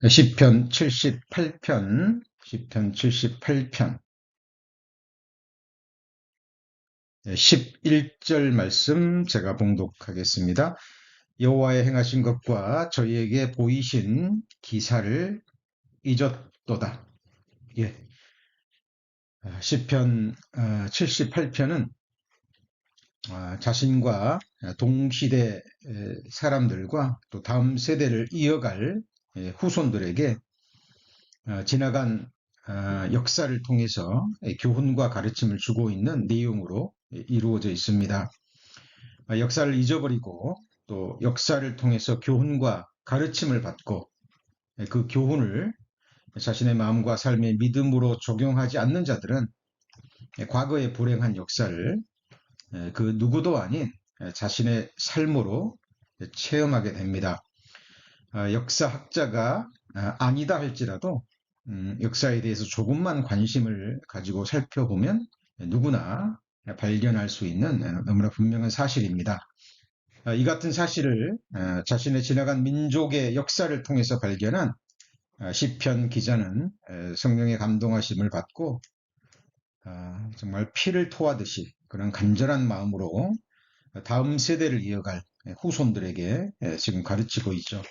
시편 78편, 시편 78편, 11절 말씀 제가 봉독하겠습니다. 여호와의 행하신 것과 저희에게 보이신 기사를 잊었도다. 예. 시편 78편은 자신과 동시대 사람들과 또 다음 세대를 이어갈 후손들에게 지나간 역사를 통해서 교훈과 가르침을 주고 있는 내용으로 이루어져 있습니다. 역사를 잊어버리고 또 역사를 통해서 교훈과 가르침을 받고 그 교훈을 자신의 마음과 삶의 믿음으로 적용하지 않는 자들은 과거의 불행한 역사를 그 누구도 아닌 자신의 삶으로 체험하게 됩니다. 역사학자가 아니다 할지라도 역사에 대해서 조금만 관심을 가지고 살펴보면 누구나 발견할 수 있는 너무나 분명한 사실입니다. 이 같은 사실을 자신의 지나간 민족의 역사를 통해서 발견한 시편 기자는 성령의 감동하심을 받고 정말 피를 토하듯이 그런 간절한 마음으로 다음 세대를 이어갈 후손들에게 지금 가르치고 있죠.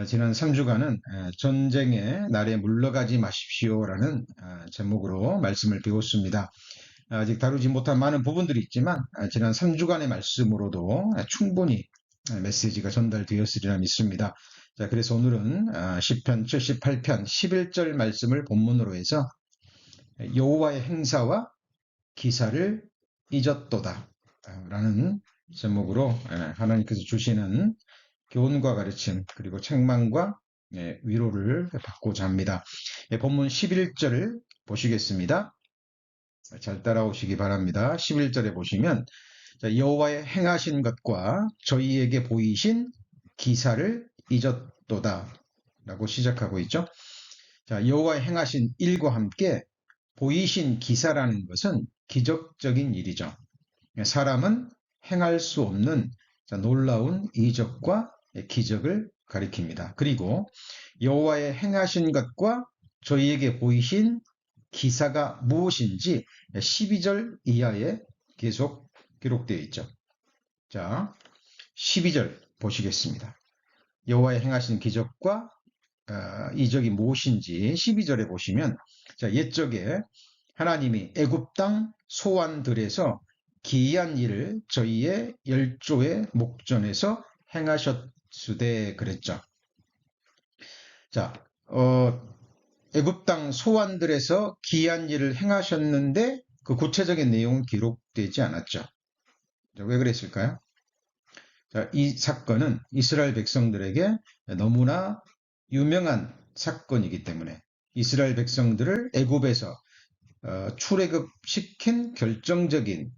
지난 3주간은 전쟁의 날에 물러가지 마십시오라는 제목으로 말씀을 배웠습니다. 아직 다루지 못한 많은 부분들이 있지만 지난 3주간의 말씀으로도 충분히 메시지가 전달되었으리라 믿습니다. 자, 그래서 오늘은 시편 78편 11절 말씀을 본문으로 해서 여호와의 행사와 기사를 잊었도다 라는 제목으로 하나님께서 주시는 교훈과 가르침 그리고 책망과 위로를 받고자 합니다. 본문 11절을 보시겠습니다. 잘 따라오시기 바랍니다. 11절에 보시면 여호와의 행하신 것과 저희에게 보이신 기사를 잊었도다 라고 시작하고 있죠. 자, 여호와의 행하신 일과 함께 보이신 기사라는 것은 기적적인 일이죠. 사람은 행할 수 없는 놀라운 이적과 기적을 가리킵니다. 그리고 여호와의 행하신 것과 저희에게 보이신 기사가 무엇인지 12절 이하에 계속 기록되어 있죠. 자, 12절 보시겠습니다. 여호와의 행하신 기적과 이적이 무엇인지 12절에 보시면 자, 옛적에 하나님이 애굽 땅 소환들에서 기이한 일을 저희의 열조의 목전에서 행하셨으되 그랬죠. 자, 애굽 땅 소환들에서 기이한 일을 행하셨는데 그 구체적인 내용은 기록되지 않았죠. 자, 왜 그랬을까요? 자, 이 사건은 이스라엘 백성들에게 너무나 유명한 사건이기 때문에 이스라엘 백성들을 애굽에서 출애굽시킨 결정적인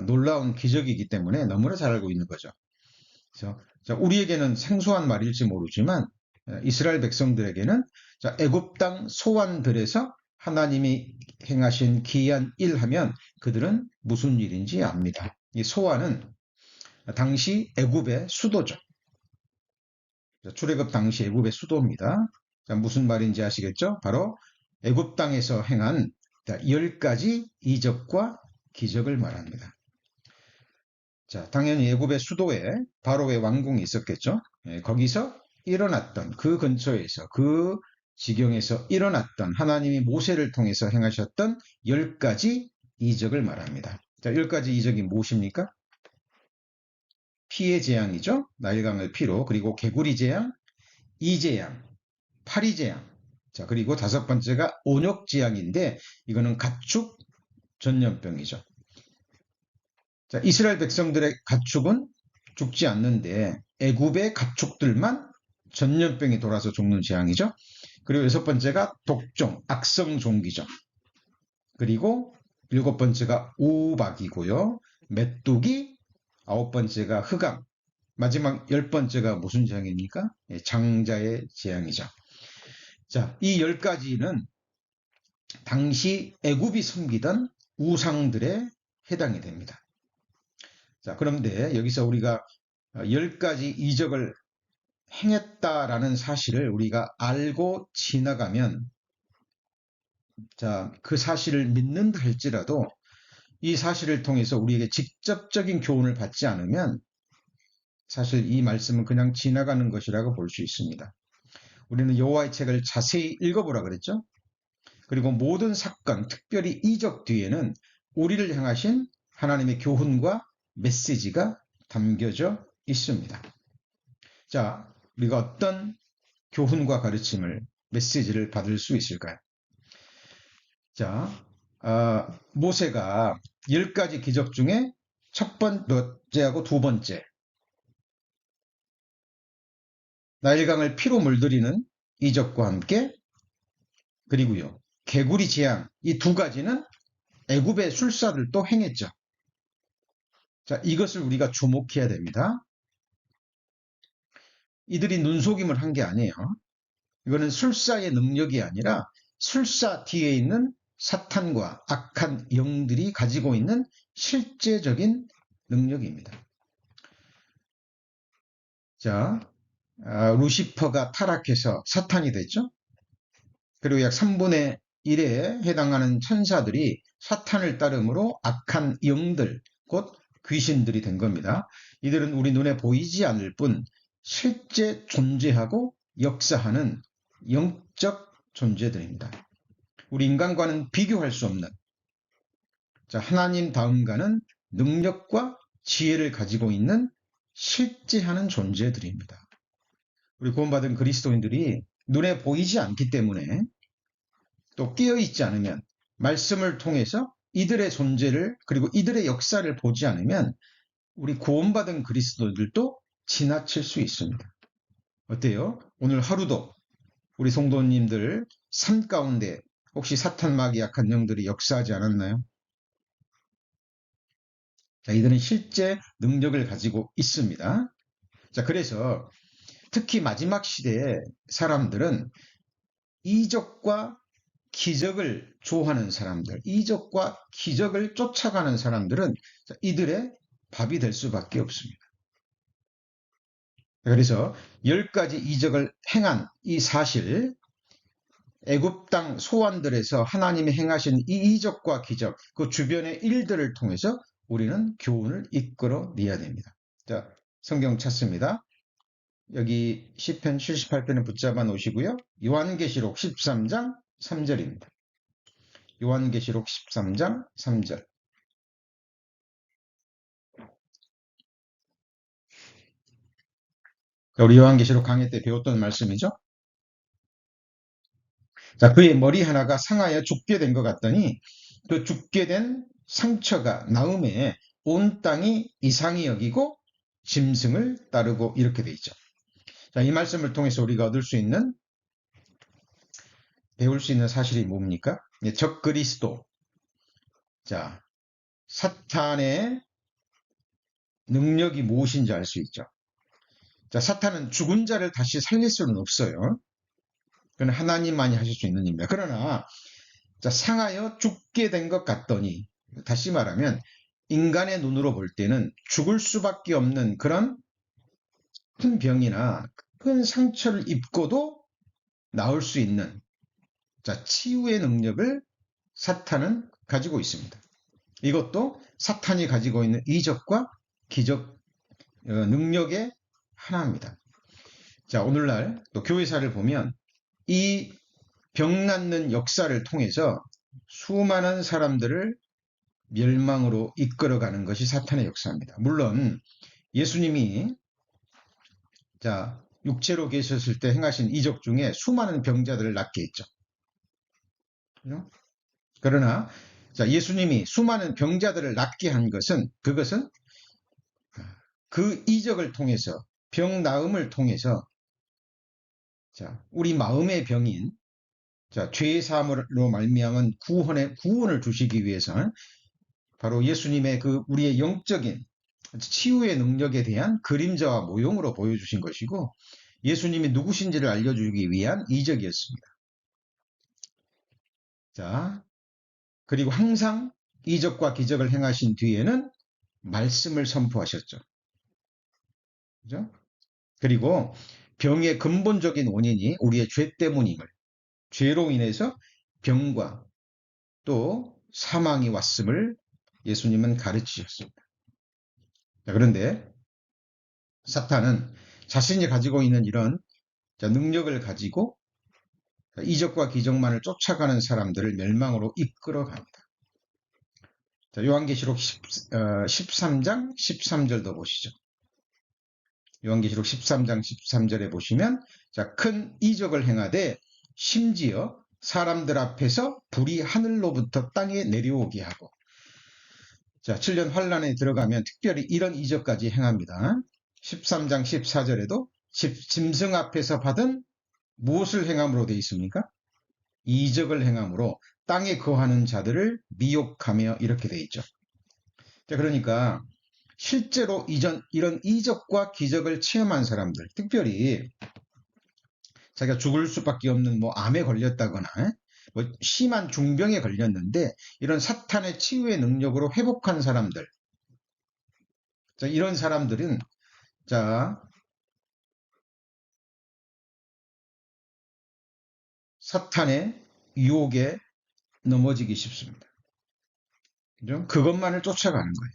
놀라운 기적이기 때문에 너무나 잘 알고 있는 거죠. 그래서 우리에게는 생소한 말일지 모르지만 이스라엘 백성들에게는 애굽 땅 소환들에서 하나님이 행하신 기이한 일 하면 그들은 무슨 일인지 압니다. 이 소환은 당시 애굽의 수도죠. 출애굽 당시 애굽의 수도입니다. 자, 무슨 말인지 아시겠죠? 바로 애굽 땅에서 행한 10가지 이적과 기적을 말합니다. 자, 당연히 애굽의 수도에 바로의 왕궁이 있었겠죠. 거기서 일어났던 그 근처에서 그 지경에서 일어났던 하나님이 모세를 통해서 행하셨던 10가지 이적을 말합니다. 자, 10가지 이적이 무엇입니까? 피의 재앙이죠. 나일강을 피로. 그리고 개구리 재앙, 이재앙, 파리재앙. 자, 그리고 5번째가 온역재앙인데 이거는 가축 전염병이죠. 자, 이스라엘 백성들의 가축은 죽지 않는데 애굽의 가축들만 전염병이 돌아서 죽는 재앙이죠. 그리고 6번째가 독종, 악성 종기죠. 그리고 7번째가 우박이고요. 메뚜기, 9번째가 흑암, 마지막 10번째가 무슨 재앙입니까? 장자의 재앙이죠. 자, 이 10가지는 당시 애굽이 섬기던 우상들에 해당이 됩니다. 자, 그런데 여기서 우리가 10가지 이적을 행했다라는 사실을 우리가 알고 지나가면, 자, 그 사실을 믿는다 할지라도 이 사실을 통해서 우리에게 직접적인 교훈을 받지 않으면 사실 이 말씀은 그냥 지나가는 것이라고 볼 수 있습니다. 우리는 여호와의 책을 자세히 읽어보라 그랬죠. 그리고 모든 사건, 특별히 이적 뒤에는 우리를 향하신 하나님의 교훈과 메시지가 담겨져 있습니다. 자, 우리가 어떤 교훈과 가르침을, 메시지를 받을 수 있을까요? 자, 모세가 10가지 기적 중에 첫 번째하고 두 번째, 나일강을 피로 물들이는 이적과 함께, 그리고요, 개구리 재앙, 이 두 가지는 애굽의 술사들도 행했죠. 자, 이것을 우리가 주목해야 됩니다. 이들이 눈속임을 한 게 아니에요. 이거는 술사의 능력이 아니라 술사 뒤에 있는 사탄과 악한 영들이 가지고 있는 실제적인 능력입니다. 자, 루시퍼가 타락해서 사탄이 됐죠. 그리고 약 3분의 1에 해당하는 천사들이 사탄을 따름으로 악한 영들, 곧 귀신들이 된 겁니다. 이들은 우리 눈에 보이지 않을 뿐 실제 존재하고 역사하는 영적 존재들입니다. 우리 인간과는 비교할 수 없는, 자, 하나님 다음가는 능력과 지혜를 가지고 있는 실제하는 존재들입니다. 우리 구원받은 그리스도인들이 눈에 보이지 않기 때문에, 또 깨어있지 않으면, 말씀을 통해서 이들의 존재를, 그리고 이들의 역사를 보지 않으면 우리 구원받은 그리스도인들도 지나칠 수 있습니다. 어때요? 오늘 하루도 우리 성도님들 삶 가운데 혹시 사탄 마귀 약한 영들이 역사하지 않았나요? 자, 이들은 실제 능력을 가지고 있습니다. 자, 그래서 특히 마지막 시대의 사람들은 이적과 기적을 좋아하는 사람들, 이적과 기적을 쫓아가는 사람들은 이들의 밥이 될 수밖에 없습니다. 그래서 10가지 이적을 행한 이 사실, 애굽 땅 소환들에서 하나님이 행하신 이 이적과 기적, 그 주변의 일들을 통해서 우리는 교훈을 이끌어내야 됩니다. 자, 성경 찾습니다. 여기 시편 78편을 붙잡아 놓으시고요. 요한계시록 13장 3절입니다. 요한계시록 13장 3절. 우리 요한계시록 강의 때 배웠던 말씀이죠. 자, 그의 머리 하나가 상하여 죽게 된 것 같더니 그 죽게 된 상처가 나음에 온 땅이 이상히 여기고 짐승을 따르고, 이렇게 돼 있죠. 자, 이 말씀을 통해서 우리가 얻을 수 있는, 배울 수 있는 사실이 뭡니까? 적 그리스도. 자, 사탄의 능력이 무엇인지 알 수 있죠. 자, 사탄은 죽은 자를 다시 살릴 수는 없어요. 그건 하나님만이 하실 수 있는 일입니다. 그러나 자, 상하여 죽게 된 것 같더니, 다시 말하면 인간의 눈으로 볼 때는 죽을 수밖에 없는 그런 큰 병이나 큰 상처를 입고도 나을 수 있는, 자, 치유의 능력을 사탄은 가지고 있습니다. 이것도 사탄이 가지고 있는 이적과 기적 능력의 하나입니다. 자, 오늘날 또 교회사를 보면 이 병 낫는 역사를 통해서 수많은 사람들을 멸망으로 이끌어가는 것이 사탄의 역사입니다. 물론 예수님이, 자, 육체로 계셨을 때 행하신 이적 중에 수많은 병자들을 낫게 했죠. 그러나 자, 예수님이 수많은 병자들을 낫게 한 것은, 그것은 그 이적을 통해서, 병 나음을 통해서, 자, 우리 마음의 병인, 자, 죄의 사함으로 말미암은 구원을 주시기 위해서는 바로 예수님의 그 우리의 영적인 치유의 능력에 대한 그림자와 모형으로 보여주신 것이고, 예수님이 누구신지를 알려주기 위한 이적이었습니다. 자, 그리고 항상 이적과 기적을 행하신 뒤에는 말씀을 선포하셨죠. 그죠? 그리고 병의 근본적인 원인이 우리의 죄 때문임을, 죄로 인해서 병과 또 사망이 왔음을 예수님은 가르치셨습니다. 그런데 사탄은 자신이 가지고 있는 이런 능력을 가지고 이적과 기적만을 쫓아가는 사람들을 멸망으로 이끌어갑니다. 요한계시록 13장 13절도 보시죠. 요한계시록 13장 13절에 보시면 큰 이적을 행하되 심지어 사람들 앞에서 불이 하늘로부터 땅에 내려오게 하고 7년 환란에 들어가면 특별히 이런 이적까지 행합니다. 13장 14절에도 짐승 앞에서 받은 무엇을 행함으로 되어 있습니까? 이적을 행함으로 땅에 거하는 자들을 미혹하며 이렇게 되어 있죠. 그러니까 실제로 이런 이적과 기적을 체험한 사람들, 특별히 자기가 죽을 수밖에 없는 암에 걸렸다거나 심한 중병에 걸렸는데 이런 사탄의 치유의 능력으로 회복한 사람들, 이런 사람들은 사탄의 유혹에 넘어지기 쉽습니다. 그죠? 그것만을 쫓아가는 거예요.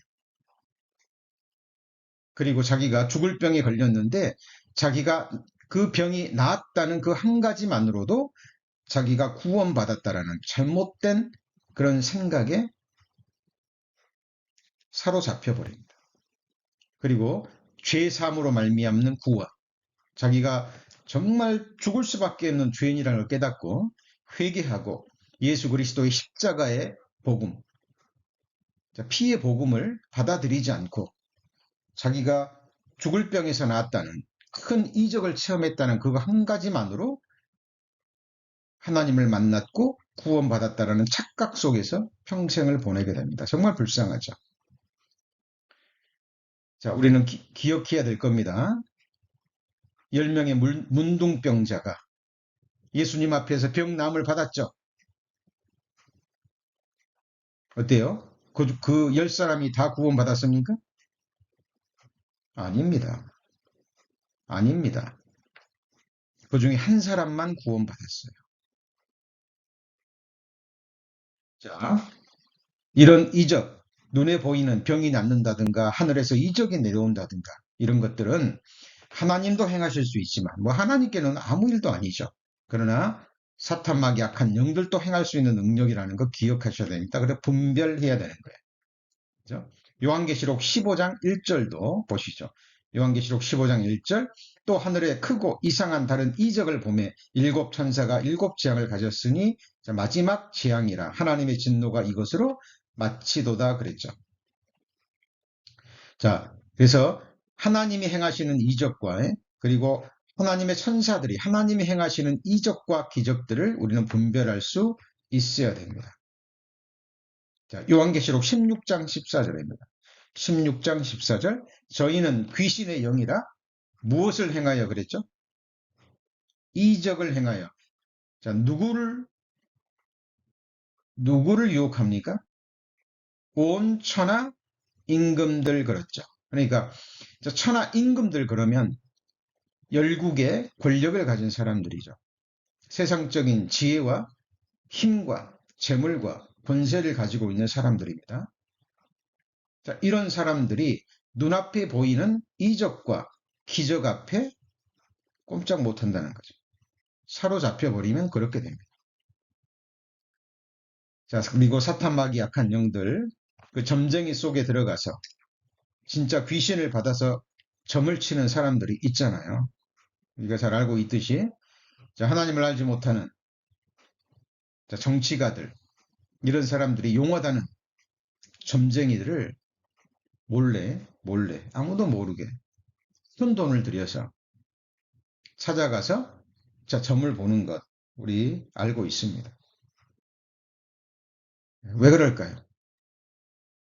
그리고 자기가 죽을 병에 걸렸는데 자기가 그 병이 나았다는 그 한 가지만으로도 자기가 구원받았다라는 잘못된 그런 생각에 사로잡혀 버립니다. 그리고 죄사함으로 말미암는 구원, 자기가 정말 죽을 수밖에 없는 죄인이라는 걸 깨닫고 회개하고 예수 그리스도의 십자가의 복음, 피의 복음을 받아들이지 않고 자기가 죽을 병에서 나았다는 큰 이적을 체험했다는 그거 한 가지만으로 하나님을 만났고 구원받았다라는 착각 속에서 평생을 보내게 됩니다. 정말 불쌍하죠. 우리는 기억해야 될 겁니다. 10명의 문둥병자가 예수님 앞에서 병남을 받았죠. 어때요? 그 10사람이 다 구원받았습니까? 아닙니다. 아닙니다. 그 중에 한 사람만 구원받았어요. 이런 이적, 눈에 보이는 병이 낫는다든가 하늘에서 이적이 내려온다든가 이런 것들은 하나님도 행하실 수 있지만 하나님께는 아무 일도 아니죠. 그러나 사탄 마귀 악한 영들도 행할 수 있는 능력이라는 거 기억하셔야 됩니다. 그래서 분별해야 되는 거예요. 그렇죠? 요한계시록 15장 1절도 보시죠. 요한계시록 15장 1절 또 하늘에 크고 이상한 다른 이적을 보매 7 천사가 7 재앙을 가졌으니 마지막 재앙이라 하나님의 진노가 이것으로 마치도다 그랬죠. 그래서 하나님이 행하시는 이적과 그리고 하나님의 천사들이 하나님이 행하시는 이적과 기적들을 우리는 분별할 수 있어야 됩니다. 요한계시록 16장 14절입니다. 16장 14절 저희는 귀신의 영이라 무엇을 행하여 그랬죠? 이적을 행하여. 누구를 유혹합니까? 온 천하 임금들 그렇죠. 그러니까 천하 임금들 그러면 열국의 권력을 가진 사람들이죠. 세상적인 지혜와 힘과 재물과 권세를 가지고 있는 사람들입니다. 이런 사람들이 눈앞에 보이는 이적과 기적 앞에 꼼짝 못한다는 거죠. 사로잡혀 버리면 그렇게 됩니다. 그리고 사탄 마귀 약한 영들 그 점쟁이 속에 들어가서 진짜 귀신을 받아서 점을 치는 사람들이 있잖아요. 우리가 잘 알고 있듯이 하나님을 알지 못하는 정치가들 이런 사람들이 용어다는 점쟁이들을 몰래 아무도 모르게 큰 돈을 들여서 찾아가서 점을 보는 것 우리 알고 있습니다. 왜 그럴까요?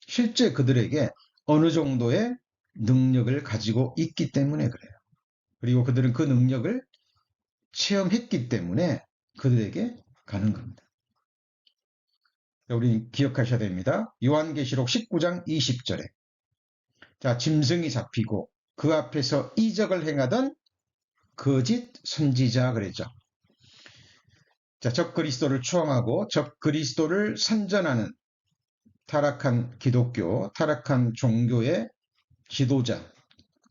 실제 그들에게 어느 정도의 능력을 가지고 있기 때문에 그래요. 그리고 그들은 그 능력을 체험했기 때문에 그들에게 가는 겁니다. 우리 기억하셔야 됩니다. 요한계시록 19장 20절에 짐승이 잡히고 그 앞에서 이적을 행하던 거짓 선지자 그랬죠. 자, 적 그리스도를 추앙하고 적 그리스도를 선전하는 타락한 기독교, 타락한 종교의 지도자,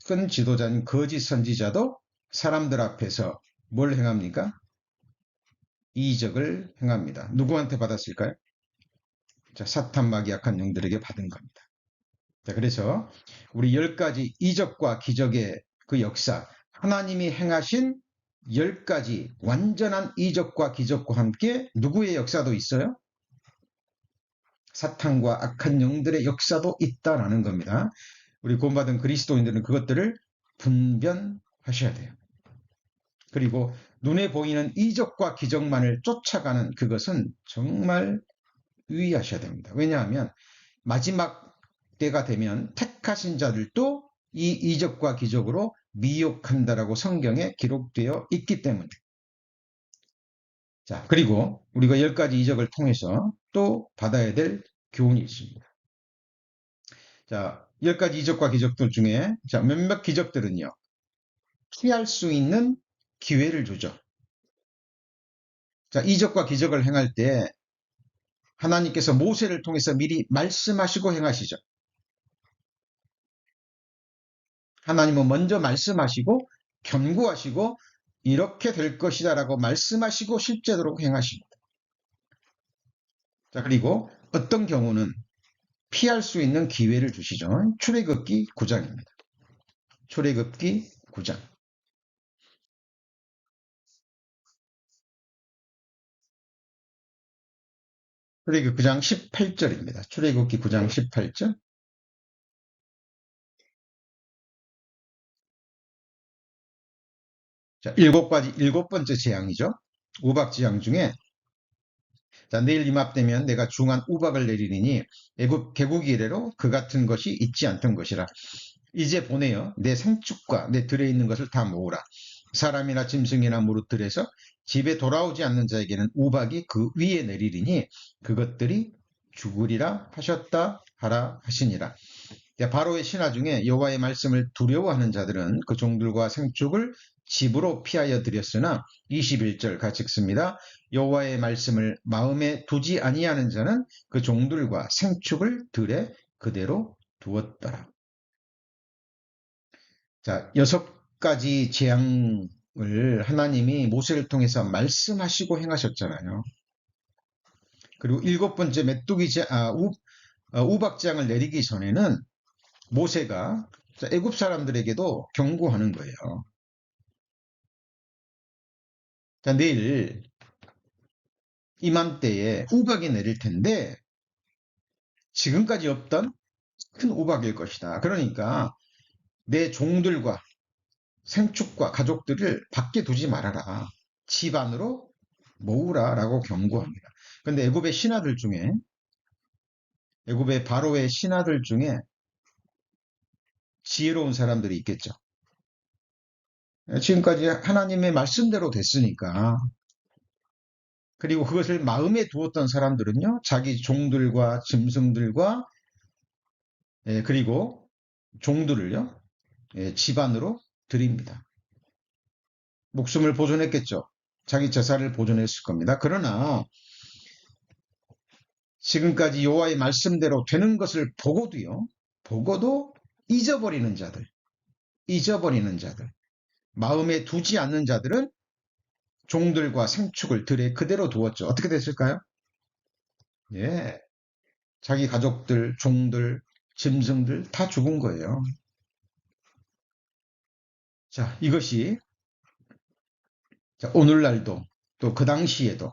큰 지도자인 거짓 선지자도 사람들 앞에서 뭘 행합니까? 이적을 행합니다. 누구한테 받았을까요? 자, 사탄 마귀 약한 영들에게 받은 겁니다. 자, 그래서 우리 10가지 이적과 기적의 그 역사, 하나님이 행하신 10가지 완전한 이적과 기적과 함께 누구의 역사도 있어요? 사탄과 악한 영들의 역사도 있다라는 겁니다. 우리 구원받은 그리스도인들은 그것들을 분별하셔야 돼요. 그리고 눈에 보이는 이적과 기적만을 쫓아가는 그것은 정말 유의하셔야 됩니다. 왜냐하면 마지막 때가 되면 택하신 자들도 이 이적과 기적으로 미혹한다라고 성경에 기록되어 있기 때문에. 자, 그리고 우리가 10가지 이적을 통해서 또 받아야 될 교훈이 있습니다. 자, 10가지 이적과 기적들 중에 자, 몇몇 기적들은요. 피할 수 있는 기회를 주죠. 자, 이적과 기적을 행할 때 하나님께서 모세를 통해서 미리 말씀하시고 행하시죠. 하나님은 먼저 말씀하시고 경고하시고 이렇게 될 것이다 라고 말씀하시고 실제로 행하십니다. 자, 그리고 어떤 경우는 피할 수 있는 기회를 주시죠. 출애굽기 9장입니다. 출애굽기 9장. 출애굽기 9장 18절입니다. 출애굽기 9장 18절. 자, 7번째 재앙이죠. 우박재앙 중에 자, 내일 이맘때면 내가 중한 우박을 내리리니 애굽 개국 이래로 그 같은 것이 있지 않던 것이라. 이제 보내어 내 생축과 내 들에 있는 것을 다 모으라. 사람이나 짐승이나 무릇들에서 집에 돌아오지 않는 자에게는 우박이 그 위에 내리리니 그것들이 죽으리라 하셨다 하라 하시니라. 바로의 신하 중에 여호와의 말씀을 두려워하는 자들은 그 종들과 생축을 집으로 피하여 드렸으나 21절 같이 읽습니다. 여호와의 말씀을 마음에 두지 아니하는 자는 그 종들과 생축을 들에 그대로 두었더라. 자, 6가지 재앙을 하나님이 모세를 통해서 말씀하시고 행하셨잖아요. 그리고 7번째 우박재앙을 내리기 전에는 모세가 애굽 사람들에게도 경고하는 거예요. 자, 내일 이맘때에 우박이 내릴 텐데 지금까지 없던 큰 우박일 것이다. 그러니까 내 종들과 생축과 가족들을 밖에 두지 말아라. 집 안으로 모으라 라고 경고합니다. 근데 애굽의 신하들 중에 애굽의 바로의 신하들 중에 지혜로운 사람들이 있겠죠. 지금까지 하나님의 말씀대로 됐으니까. 그리고 그것을 마음에 두었던 사람들은요, 자기 종들과 짐승들과 그리고 종들을요, 집안으로 드립니다. 목숨을 보존했겠죠. 자기 재산을 보존했을 겁니다. 그러나 지금까지 여호와의 말씀대로 되는 것을 보고도 잊어버리는 자들, 마음에 두지 않는 자들은 종들과 생축을 들에 그대로 두었죠. 어떻게 됐을까요? 예, 자기 가족들, 종들, 짐승들 다 죽은 거예요. 자, 이것이 오늘날도 또 그 당시에도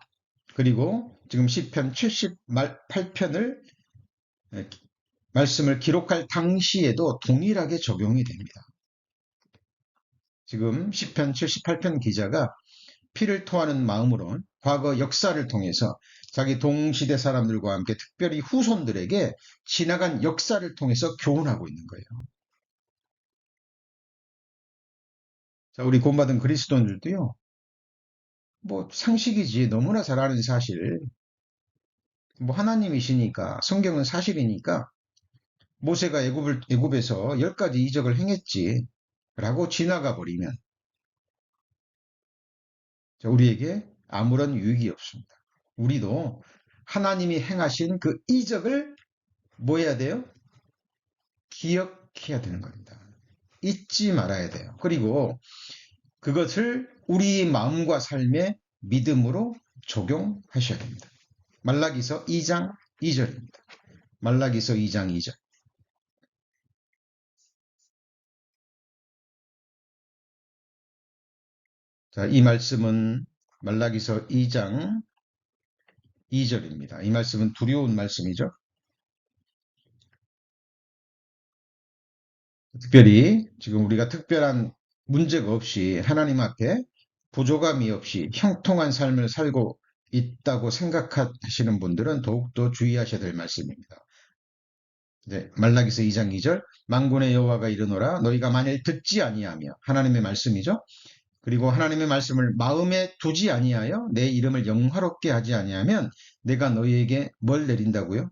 그리고 지금 시편 78편을 말씀을 기록할 당시에도 동일하게 적용이 됩니다. 지금 시편 78편 기자가 피를 토하는 마음으로 과거 역사를 통해서 자기 동시대 사람들과 함께 특별히 후손들에게 지나간 역사를 통해서 교훈하고 있는 거예요. 자, 우리 구원받은 그리스도인들도요. 뭐 상식이지 너무나 잘 아는 사실. 뭐 하나님이시니까 성경은 사실이니까 모세가 애굽에서 10가지 이적을 행했지 라고 지나가 버리면 우리에게 아무런 유익이 없습니다. 우리도 하나님이 행하신 그 이적을 뭐 해야 돼요? 기억해야 되는 겁니다. 잊지 말아야 돼요. 그리고 그것을 우리 마음과 삶의 믿음으로 적용하셔야 됩니다. 말라기서 2장 2절입니다. 말라기서 2장 2절. 자, 이 말씀은 말라기서 2장 2절입니다. 이 말씀은 두려운 말씀이죠. 특별히 지금 우리가 특별한 문제가 없이 하나님 앞에 부족함이 없이 형통한 삶을 살고 있다고 생각하시는 분들은 더욱더 주의하셔야 될 말씀입니다. 네, 말라기서 2장 2절 만군의 여호와가 이르노라 너희가 만일 듣지 아니하며 하나님의 말씀이죠. 그리고 하나님의 말씀을 마음에 두지 아니하여 내 이름을 영화롭게 하지 아니하면 내가 너희에게 뭘 내린다고요?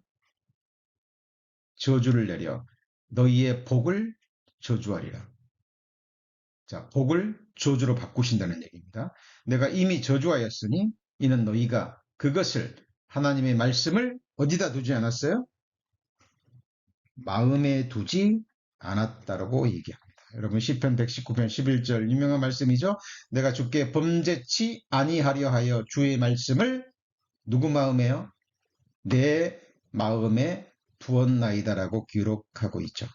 저주를 내려 너희의 복을 저주하리라. 자, 복을 저주로 바꾸신다는 얘기입니다. 내가 이미 저주하였으니 이는 너희가 그것을 하나님의 말씀을 어디다 두지 않았어요? 마음에 두지 않았다라고 얘기합니다. 여러분 시편 119편 11절 유명한 말씀이죠. 내가 주께 범죄치 아니하려 하여 주의 말씀을 누구 마음에요? 내 마음에 두었나이다라고 기록하고 있죠.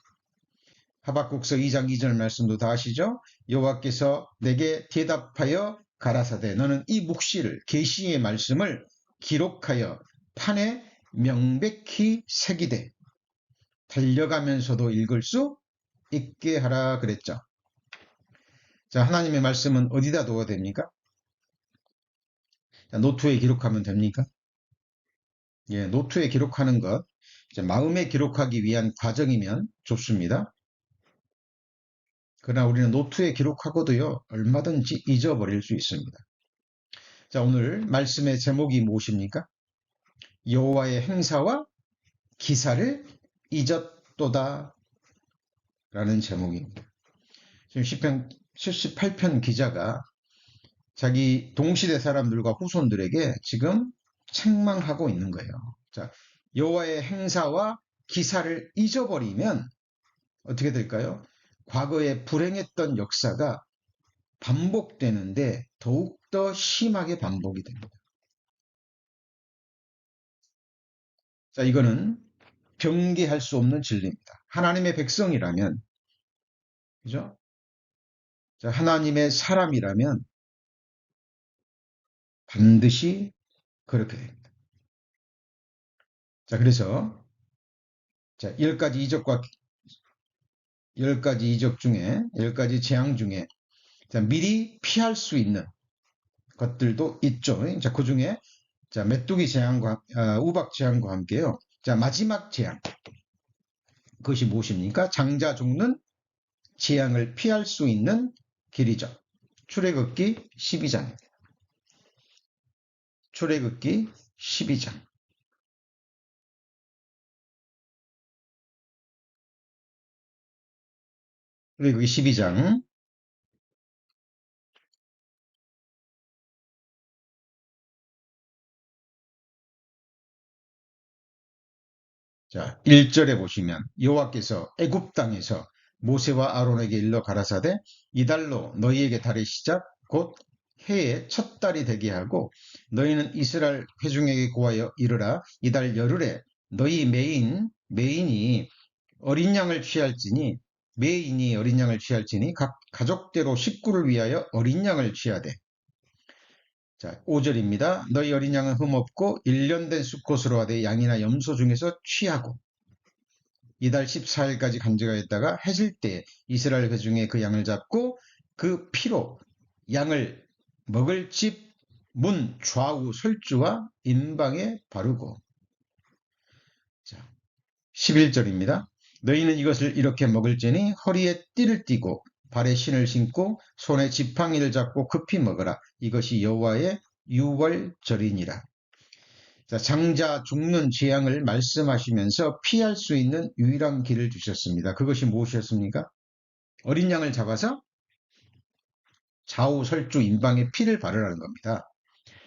하박국서 2장 2절 말씀도 다 아시죠? 여호와께서 내게 대답하여 가라사대 너는 이 묵시를 계시의 말씀을 기록하여 판에 명백히 새기되 달려가면서도 읽을 수 있게 하라 그랬죠. 자, 하나님의 말씀은 어디다 둬야 됩니까? 자, 노트에 기록하면 됩니까? 예, 노트에 기록하는 것, 이제 마음에 기록하기 위한 과정이면 좋습니다. 그러나 우리는 노트에 기록하고도요, 얼마든지 잊어버릴 수 있습니다. 자, 오늘 말씀의 제목이 무엇입니까? 여호와의 행사와 기사를 잊었도다 라는 제목입니다. 지금 시편 78편 기자가 자기 동시대 사람들과 후손들에게 지금 책망하고 있는 거예요. 자, 여호와의 행사와 기사를 잊어버리면 어떻게 될까요? 과거에 불행했던 역사가 반복되는데 더욱더 심하게 반복이 됩니다. 자, 이거는 경계할 수 없는 진리입니다. 하나님의 백성이라면, 그죠? 자, 하나님의 사람이라면 반드시 그렇게 됩니다. 자, 그래서, 자, 10가지 이적 중에, 10가지 재앙 중에, 자, 미리 피할 수 있는 것들도 있죠. 자, 그 중에, 자, 메뚜기 재앙과, 우박 재앙과 함께요. 자, 마지막 재앙. 그것이 무엇입니까? 장자 죽는 재앙을 피할 수 있는 길이죠. 출애굽기 12장입니다. 출애굽기 12장. 출애굽기 12장. 자, 1절에 보시면 여호와께서 애굽 땅에서 모세와 아론에게 일러 가라사대 이달로 너희에게 달의 시작 곧 해의 첫 달이 되게 하고 너희는 이스라엘 회중에게 고하여 이르라 이달 열흘에 너희 메인이 어린 양을 취할지니 메인이 어린 양을 취할지니 각 가족대로 식구를 위하여 어린 양을 취하되 자, 5절입니다. 너희 어린 양은 흠없고 1년 된 수컷으로 하되 양이나 염소 중에서 취하고 이달 14일까지 간직하였다가 해질 때 이스라엘 회중에 그 양을 잡고 그 피로 양을 먹을 집 문 좌우 설주와 임방에 바르고 자, 11절입니다. 너희는 이것을 이렇게 먹을지니 허리에 띠를 띠고 발에 신을 신고 손에 지팡이를 잡고 급히 먹으라. 이것이 여호와의 유월절이니라. 자, 장자 죽는 재앙을 말씀하시면서 피할 수 있는 유일한 길을 주셨습니다. 그것이 무엇이었습니까? 어린 양을 잡아서 좌우 설주 임방에 피를 바르라는 겁니다.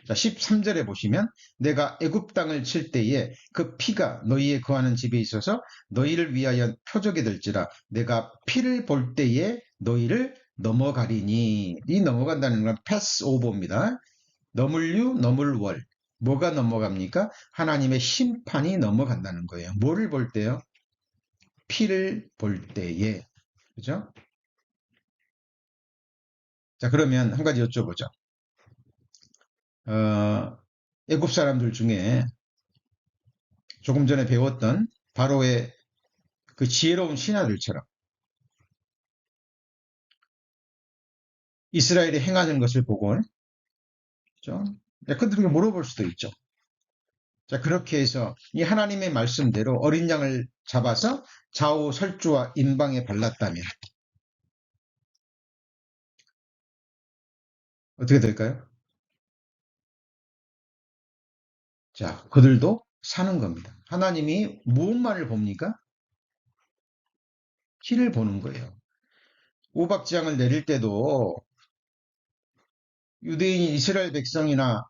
자, 13절에 보시면 내가 애굽 땅을 칠 때에 그 피가 너희의 거하는 집에 있어서 너희를 위하여 표적이 될지라 내가 피를 볼 때에 너희를 넘어가리니. 이 넘어간다는 건 패스 오버입니다. 넘을류 넘을월. 뭐가 넘어갑니까? 하나님의 심판이 넘어간다는 거예요. 뭐를 볼 때요? 피를 볼 때에. 그죠? 자, 그러면 한 가지 여쭤보죠. 애굽 사람들 중에 조금 전에 배웠던 바로의 그 지혜로운 신하들처럼 이스라엘이 행하는 것을 보고, 그죠? 그들에게 물어볼 수도 있죠. 자, 그렇게 해서 이 하나님의 말씀대로 어린 양을 잡아서 좌우 설주와 임방에 발랐다면 어떻게 될까요? 자, 그들도 사는 겁니다. 하나님이 무엇만을 봅니까? 피를 보는 거예요. 우박지향을 내릴 때도 유대인이 이스라엘 백성이나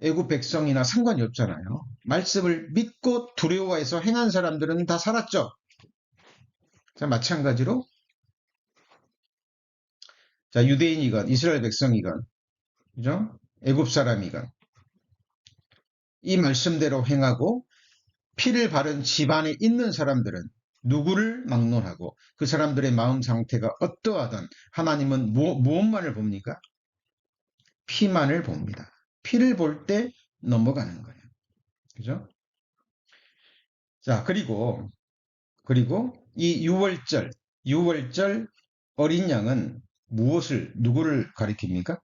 애굽 백성이나 상관이 없잖아요. 말씀을 믿고 두려워해서 행한 사람들은 다 살았죠. 자, 마찬가지로 자, 유대인이건 이스라엘 백성이건 그죠? 애굽 사람이건 이 말씀대로 행하고 피를 바른 집안에 있는 사람들은 누구를 막론하고 그 사람들의 마음 상태가 어떠하든 하나님은 무엇만을 봅니까? 피만을 봅니다. 피를 볼 때 넘어가는 거예요. 그죠? 자, 그리고 이 유월절 어린 양은 누구를 가리킵니까?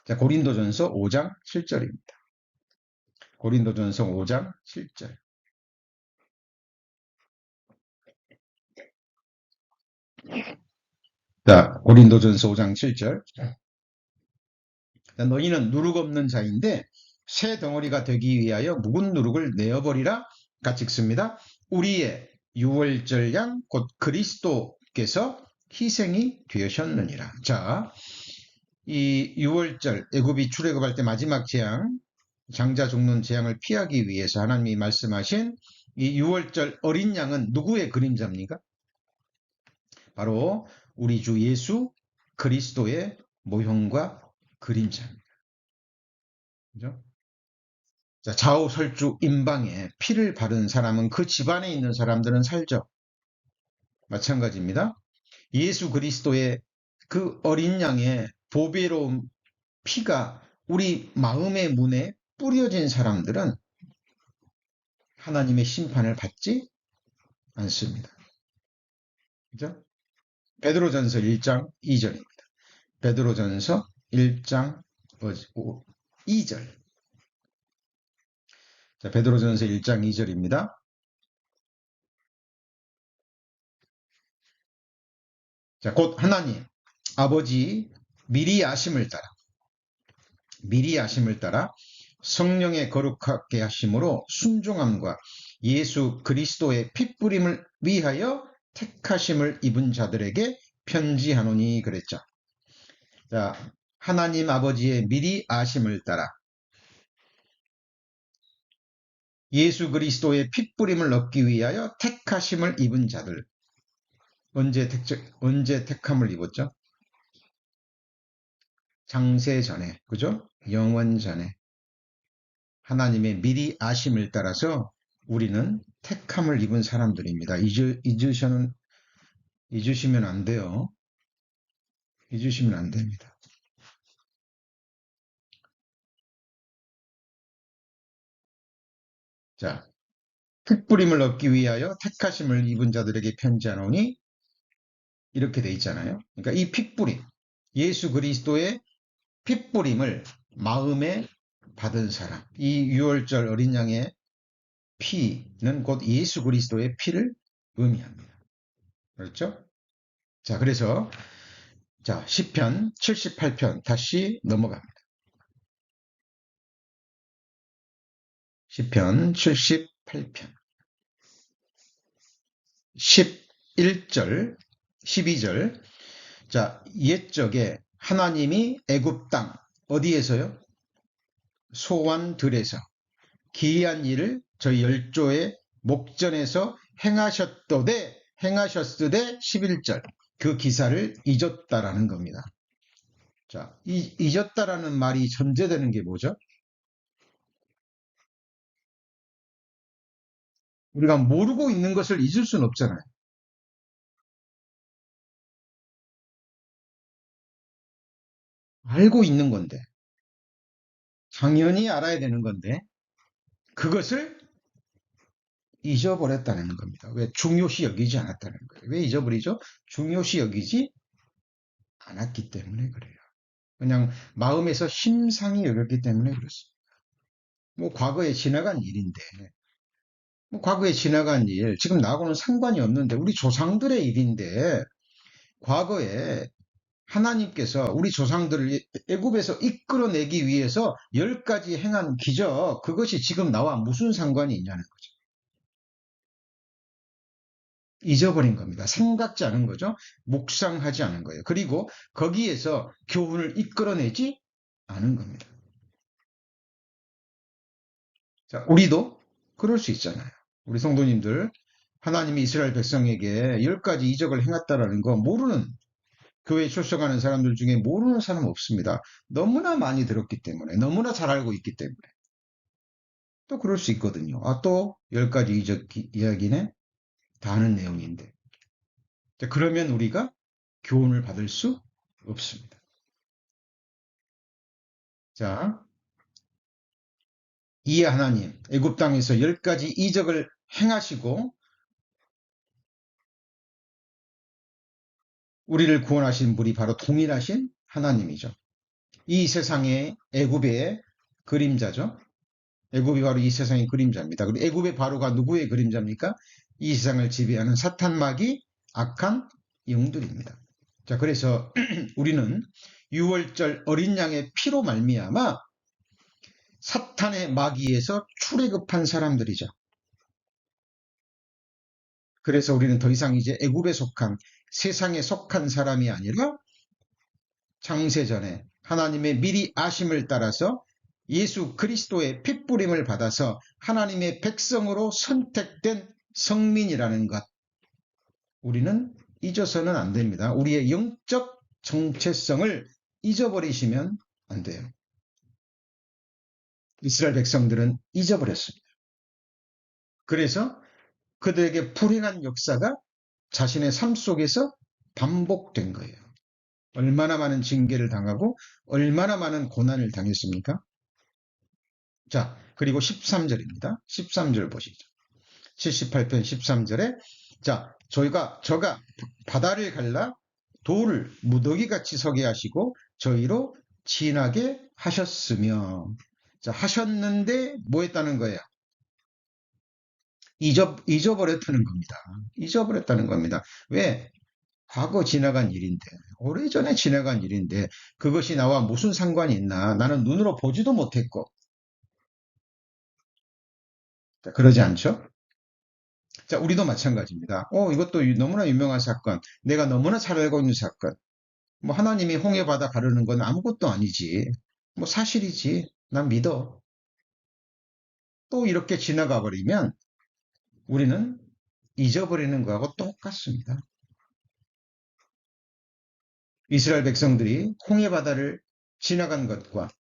자, 고린도전서 5장 7절입니다. 고린도전서 5장 7절. 자, 고린도전서 5장 7절. 너희는 누룩 없는 자인데 새 덩어리가 되기 위하여 묵은 누룩을 내어버리라 같이 읽습니다. 우리의 유월절 양 곧 그리스도께서 희생이 되셨느니라. 자, 이 유월절 애굽이 출애굽할 때 마지막 재앙, 장자 죽는 재앙을 피하기 위해서 하나님이 말씀하신 이 유월절 어린 양은 누구의 그림자입니까? 바로 우리 주 예수 그리스도의 모형과 그림자입니다. 그죠? 자, 좌우 설주 임방에 피를 바른 사람은 그 집안에 있는 사람들은 살죠. 마찬가지입니다. 예수 그리스도의 그 어린 양의 보배로운 피가 우리 마음의 문에 뿌려진 사람들은 하나님의 심판을 받지 않습니다. 그죠? 베드로전서 1장 2절입니다. 베드로전서 1장 2절. 자, 베드로전서 1장 2절입니다. 자, 곧 하나님 아버지 미리 아심을 따라 성령의 거룩하게 하심으로 순종함과 예수 그리스도의 핏부림을 위하여 택하심을 입은 자들에게 편지하노니 그랬죠. 자, 하나님 아버지의 미리 아심을 따라 예수 그리스도의 핏부림을 얻기 위하여 택하심을 입은 자들. 언제 택함을 입었죠? 장세 전에, 그죠? 영원 전에. 하나님의 미리 아심을 따라서 우리는 택함을 입은 사람들입니다. 잊으시면 안 돼요. 잊으시면 안 됩니다. 자, 핏부림을 얻기 위하여 택하심을 입은 자들에게 편지하노니 이렇게 돼 있잖아요. 그러니까 이 핏부림, 예수 그리스도의 핏부림을 마음에 받은 사람, 이 유월절 어린 양의 피는 곧 예수 그리스도의 피를 의미합니다. 그렇죠? 자, 그래서 자, 시편 78편 다시 넘어갑니다. 시편 78편 11절 12절 자, 옛적에 하나님이 애굽 땅 어디에서요? 소환들에서 기이한 일을 저 열조의 목전에서 행하셨으되 11절 그 기사를 잊었다라는 겁니다. 자, 잊었다라는 말이 전제되는 게 뭐죠? 우리가 모르고 있는 것을 잊을 수는 없잖아요. 알고 있는 건데, 당연히 알아야 되는 건데, 그것을 잊어버렸다는 겁니다. 왜? 중요시 여기지 않았다는 거예요. 왜 잊어버리죠? 중요시 여기지 않았기 때문에 그래요. 그냥 마음에서 심상히 여겼기 때문에 그렇습니다. 뭐 과거에 지나간 일인데, 뭐 과거에 지나간 일, 지금 나하고는 상관이 없는데, 우리 조상들의 일인데, 과거에 하나님께서 우리 조상들을 애굽에서 이끌어내기 위해서 10가지 행한 기적, 그것이 지금 나와 무슨 상관이 있냐는 거죠. 잊어버린 겁니다. 생각지 않은 거죠. 묵상하지 않은 거예요. 그리고 거기에서 교훈을 이끌어내지 않은 겁니다. 자, 우리도 그럴 수 있잖아요. 우리 성도님들, 하나님이 이스라엘 백성에게 10가지 이적을 행했다라는 거 모르는, 교회에 출석하는 사람들 중에 모르는 사람 없습니다. 너무나 많이 들었기 때문에, 너무나 잘 알고 있기 때문에. 또 그럴 수 있거든요. 아, 또 10가지 이적 이야기네? 다 아는 내용인데. 자, 그러면 우리가 교훈을 받을 수 없습니다. 자, 이에 하나님, 애굽 땅에서 10가지 이적을 행하시고 우리를 구원하신 분이 바로 동일하신 하나님이죠. 이 세상의 애굽의 그림자죠. 애굽이 바로 이 세상의 그림자입니다. 그리고 애굽의 바로가 누구의 그림자입니까? 이 세상을 지배하는 사탄마귀 악한 영들입니다. 자, 그래서 우리는 6월절 어린 양의 피로 말미암아 사탄의 마귀에서 출애굽한 사람들이죠. 그래서 우리는 더 이상 이제 애굽에 속한, 세상에 속한 사람이 아니라 창세전에 하나님의 미리 아심을 따라서 예수 그리스도의 핏부림을 받아서 하나님의 백성으로 선택된 성민이라는 것, 우리는 잊어서는 안 됩니다. 우리의 영적 정체성을 잊어버리시면 안 돼요. 이스라엘 백성들은 잊어버렸습니다. 그래서 그들에게 불행한 역사가 자신의 삶 속에서 반복된 거예요. 얼마나 많은 징계를 당하고 얼마나 많은 고난을 당했습니까? 자, 그리고 13절입니다. 13절 보시죠. 78편 13절에 자, 저가 바다를 갈라 돌을 무더기같이 서게 하시고 저희로 지나게 하셨으며, 자, 하셨는데 뭐 했다는 거예요? 잊어버렸다는 겁니다. 잊어버렸다는 겁니다. 왜? 과거 지나간 일인데, 오래전에 지나간 일인데, 그것이 나와 무슨 상관이 있나? 나는 눈으로 보지도 못했고. 자, 그러지 않죠? 자, 우리도 마찬가지입니다. 이것도 너무나 유명한 사건. 내가 너무나 잘 알고 있는 사건. 뭐, 하나님이 홍해바다 가르는 건 아무것도 아니지. 뭐, 사실이지. 난 믿어. 또 이렇게 지나가 버리면 우리는 잊어버리는 거하고 똑같습니다. 이스라엘 백성들이 홍해바다를 지나간 것과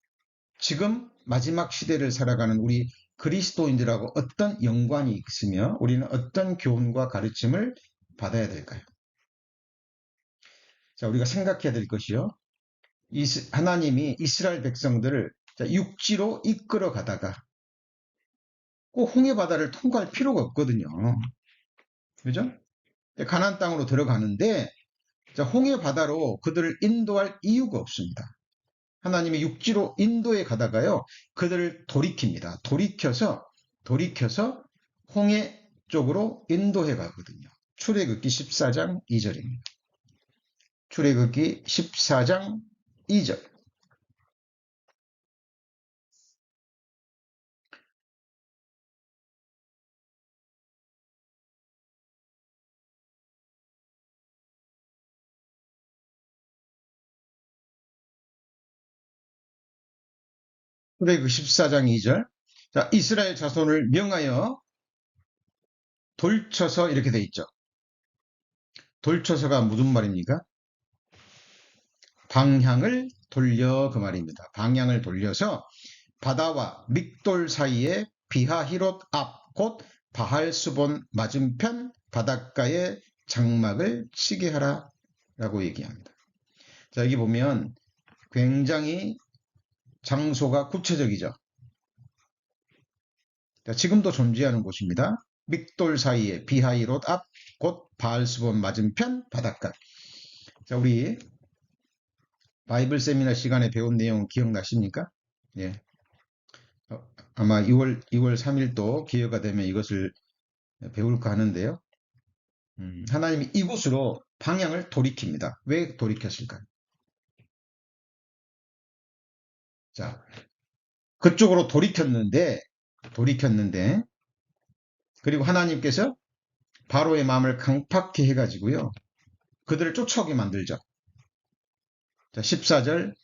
지금 마지막 시대를 살아가는 우리 그리스도인들하고 어떤 연관이 있으며 우리는 어떤 교훈과 가르침을 받아야 될까요? 자, 우리가 생각해야 될 것이요. 하나님이 이스라엘 백성들을 육지로 이끌어 가다가 꼭 홍해 바다를 통과할 필요가 없거든요. 그죠? 가나안 땅으로 들어가는데 홍해 바다로 그들을 인도할 이유가 없습니다. 하나님이 육지로 인도해 가다가요. 그들을 돌이킵니다. 돌이켜서 홍해 쪽으로 인도해 가거든요. 출애굽기 14장 2절입니다. 출애굽기 14장 2절. 출애굽 14장 2절. 자, 이스라엘 자손을 명하여 돌쳐서 이렇게 돼 있죠. 돌쳐서가 무슨 말입니까? 방향을 돌려 그 말입니다. 방향을 돌려서 바다와 믹돌 사이에 비하히롯 앞 곧 바할수본 맞은편 바닷가에 장막을 치게 하라 라고 얘기합니다. 자, 여기 보면 굉장히 장소가 구체적이죠. 자, 지금도 존재하는 곳입니다. 믹돌 사이에 비하히롯 앞 곧 바할수본 맞은편 바닷가. 자, 우리 바이블 세미나 시간에 배운 내용 기억나십니까? 예. 아마 2월 3일도 기회가 되면 이것을 배울까 하는데요. 하나님이 이곳으로 방향을 돌이킵니다. 왜 돌이켰을까요? 자, 그쪽으로 돌이켰는데, 그리고 하나님께서 바로의 마음을 강팍해 해가지고요. 그들을 쫓아오게 만들죠. 자, 14장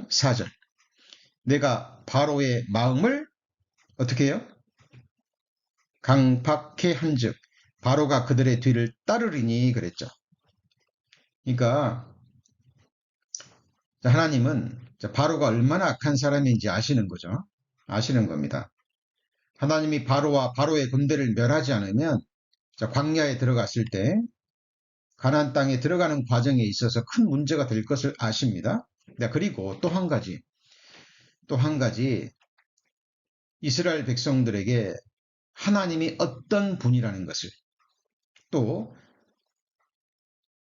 4절. 내가 바로의 마음을 어떻게 해요? 강팍해 한즉 바로가 그들의 뒤를 따르리니 그랬죠. 그러니까 하나님은 바로가 얼마나 악한 사람인지 아시는 거죠. 아시는 겁니다. 하나님이 바로와 바로의 군대를 멸하지 않으면 광야에 들어갔을 때 가나안 땅에 들어가는 과정에 있어서 큰 문제가 될 것을 아십니다. 그리고 또 한 가지 이스라엘 백성들에게 하나님이 어떤 분이라는 것을 또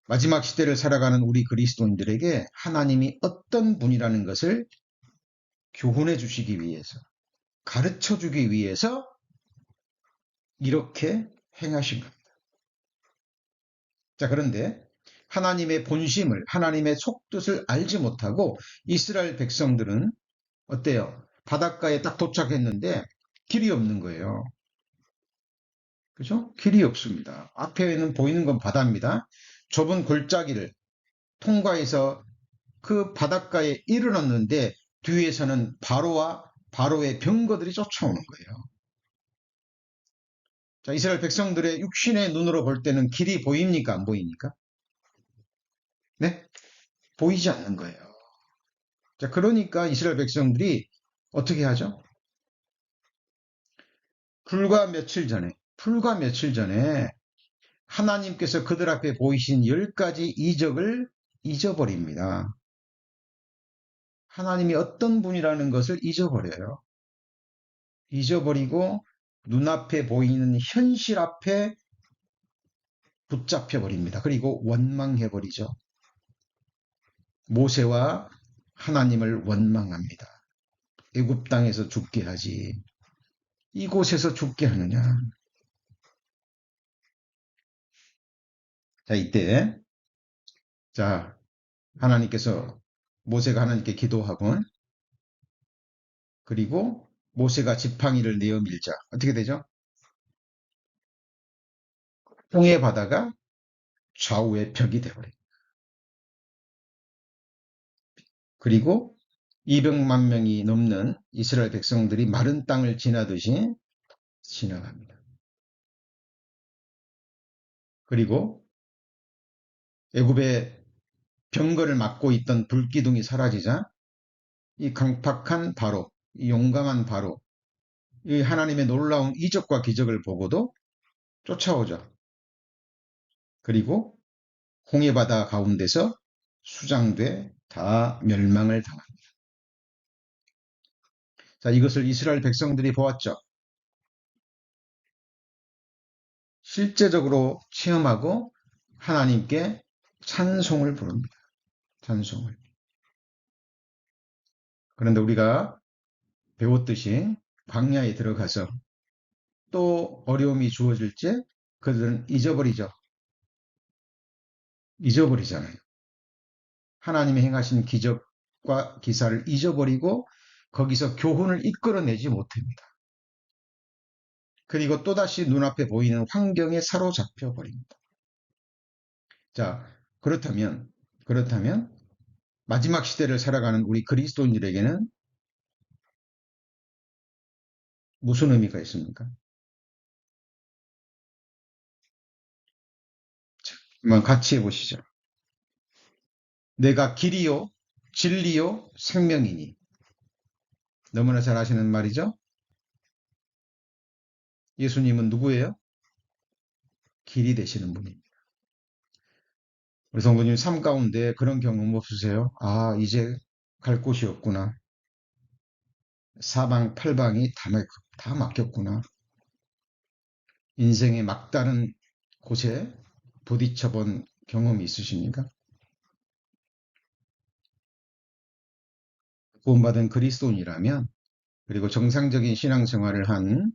마지막 시대를 살아가는 우리 그리스도인들에게 하나님이 어떤 분이라는 것을 교훈해 주시기 위해서 가르쳐 주기 위해서 이렇게 행하신 겁니다. 자, 그런데 하나님의 본심을 하나님의 속뜻을 알지 못하고 이스라엘 백성들은 어때요? 바닷가에 딱 도착했는데 길이 없는 거예요. 그죠? 길이 없습니다. 앞에는 보이는 건 바다입니다. 좁은 골짜기를 통과해서 그 바닷가에 이르렀는데 뒤에서는 바로와 바로의 병거들이 쫓아오는 거예요. 자, 이스라엘 백성들의 육신의 눈으로 볼 때는 길이 보입니까? 안 보입니까? 네? 보이지 않는 거예요. 자, 그러니까 이스라엘 백성들이 어떻게 하죠? 불과 며칠 전에 하나님께서 그들 앞에 보이신 10가지 이적을 잊어버립니다. 하나님이 어떤 분이라는 것을 잊어버려요. 잊어버리고 눈앞에 보이는 현실 앞에 붙잡혀 버립니다. 그리고 원망해 버리죠. 모세와 하나님을 원망합니다. 애굽 땅에서 죽게 하지 이곳에서 죽게 하느냐. 자, 이때 하나님께서 모세가 하나님께 기도하고 그리고 모세가 지팡이를 내어 밀자 어떻게 되죠? 홍해 바다가 좌우의 벽이 되어버립니다. 그리고 200만 명이 넘는 이스라엘 백성들이 마른 땅을 지나듯이 지나갑니다. 그리고 애굽의 병거를 막고 있던 불기둥이 사라지자 이 강팍한 바로, 이 용감한 바로, 이 하나님의 놀라운 이적과 기적을 보고도 쫓아오죠. 그리고 홍해바다 가운데서 수장돼 다 멸망을 당합니다. 자, 이것을 이스라엘 백성들이 보았죠. 실제적으로 체험하고 하나님께 찬송을 부릅니다. 찬송을. 그런데 우리가 배웠듯이 광야에 들어가서 또 어려움이 주어질 때 그들은 잊어버리잖아요. 하나님이 행하신 기적과 기사를 잊어버리고 거기서 교훈을 이끌어내지 못합니다. 그리고 또다시 눈앞에 보이는 환경에 사로잡혀 버립니다. 자, 그렇다면 마지막 시대를 살아가는 우리 그리스도인들에게는 무슨 의미가 있습니까? 한번 같이 해보시죠. 내가 길이요, 진리요, 생명이니. 너무나 잘 아시는 말이죠? 예수님은 누구예요? 길이 되시는 분입니다. 우리 성도님 삶 가운데 그런 경험 없으세요? 아, 이제 갈 곳이 없구나. 사방팔방이 다 막혔구나. 인생의 막다른 곳에 부딪혀 본 경험이 있으십니까? 구원받은 그리스도인이라면, 그리고 정상적인 신앙생활을 한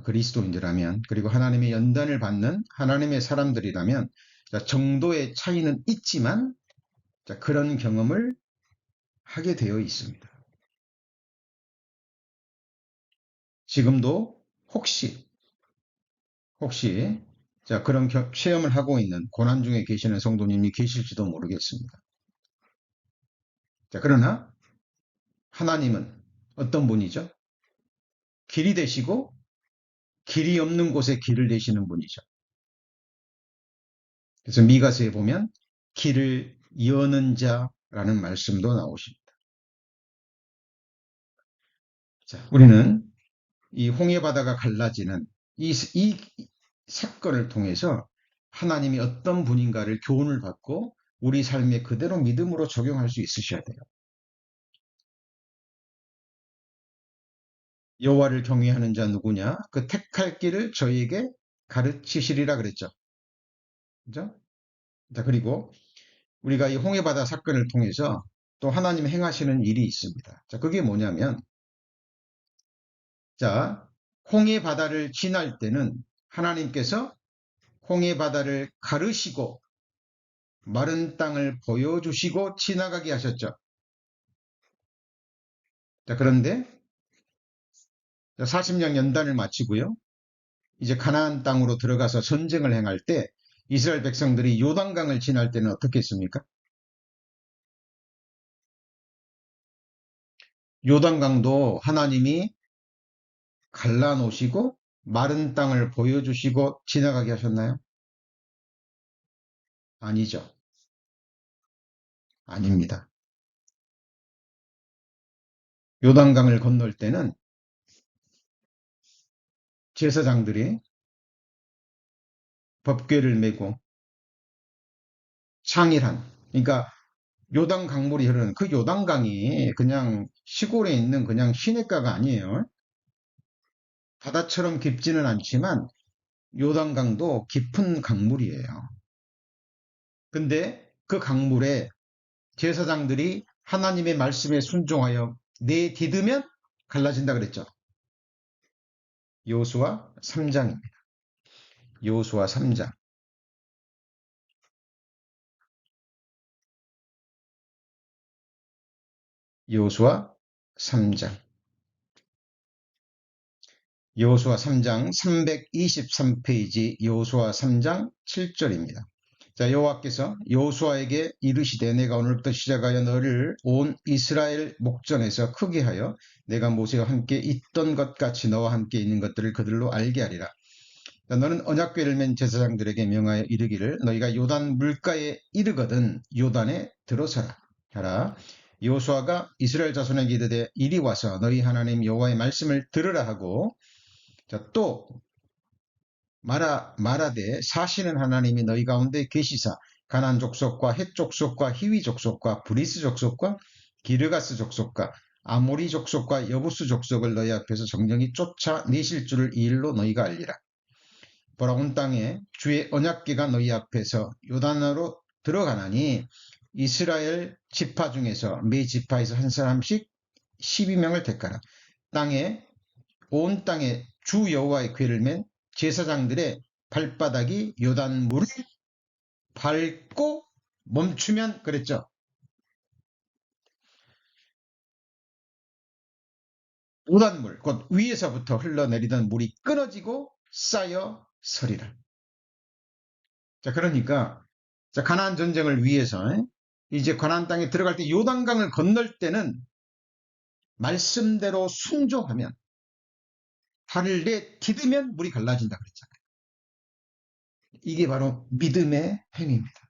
그리스도인이라면, 그리고 하나님의 연단을 받는 하나님의 사람들이라면, 정도의 차이는 있지만 그런 경험을 하게 되어 있습니다. 지금도 혹시 그런 체험을 하고 있는 고난 중에 계시는 성도님이 계실지도 모르겠습니다. 그러나 하나님은 어떤 분이죠? 길이 되시고 길이 없는 곳에 길을 내시는 분이죠. 그래서 미가서에 보면 길을 여는 자라는 말씀도 나오십니다. 자, 우리는 이 홍해바다가 갈라지는 이 사건을 통해서 하나님이 어떤 분인가를 교훈을 받고 우리 삶에 그대로 믿음으로 적용할 수 있으셔야 돼요. 여호와를 경외하는 자 누구냐? 그 택할 길을 저희에게 가르치시리라 그랬죠. 그죠? 자, 그리고 우리가 이 홍해바다 사건을 통해서 또 하나님 행하시는 일이 있습니다. 자, 그게 뭐냐면, 자, 홍해바다를 지날 때는 하나님께서 홍해바다를 가르시고 마른 땅을 보여주시고 지나가게 하셨죠. 자, 그런데 40년 연단을 마치고요. 이제 가나안 땅으로 들어가서 전쟁을 행할 때 이스라엘 백성들이 요단강을 지날 때는 어떻게 했습니까? 요단강도 하나님이 갈라놓으시고 마른 땅을 보여주시고 지나가게 하셨나요? 아니죠. 아닙니다. 요단강을 건널 때는 제사장들이 법궤를 메고 창일한, 그러니까 요단 강물이 흐르는 그 요단강이 그냥 시골에 있는 그냥 시냇가가 아니에요. 바다처럼 깊지는 않지만 요단강도 깊은 강물이에요. 근데 그 강물에 제사장들이 하나님의 말씀에 순종하여 내디디면 갈라진다 그랬죠. 여호수아 3장입니다. 여호수아 3장. 여호수아 3장. 여호수아 3장 323페이지 여호수아 3장 7절입니다. 자, 여호와께서 여호수아에게 이르시되 내가 오늘부터 시작하여 너를 온 이스라엘 목전에서 크게 하여 내가 모세와 함께 있던 것 같이 너와 함께 있는 것들을 그들로 알게 하리라. 자, 너는 언약궤를 맨 제사장들에게 명하여 이르기를 너희가 요단 물가에 이르거든 요단에 들어서라 하라. 여호수아가 이스라엘 자손에게 이르되 이리 와서 너희 하나님 여호와의 말씀을 들으라 하고, 자, 또 말하되 사시는 하나님이 너희 가운데 계시사 가나안 족속과 헷 족속과 히위 족속과 브리스 족속과 기르가스 족속과 아모리 족속과 여부스 족속을 너희 앞에서 정령이 쫓아내실 줄을 이 일로 너희가 알리라. 보라, 온 땅에 주의 언약궤가 너희 앞에서 요단으로 들어가나니 이스라엘 지파 중에서 매 지파에서 한 사람씩 12명을 택하라. 온 땅에 주 여호와의 궤를 맨 제사장들의 발바닥이 요단 물을 밟고 멈추면 그랬죠. 요단물, 곧 위에서부터 흘러내리던 물이 끊어지고 쌓여 서리라. 자, 그러니까 가나안 전쟁을 위해서 이제 가나안 땅에 들어갈 때 요단강을 건널 때는 말씀대로 순종하면 발을 내디디면 물이 갈라진다 그랬잖아요. 이게 바로 믿음의 행위입니다.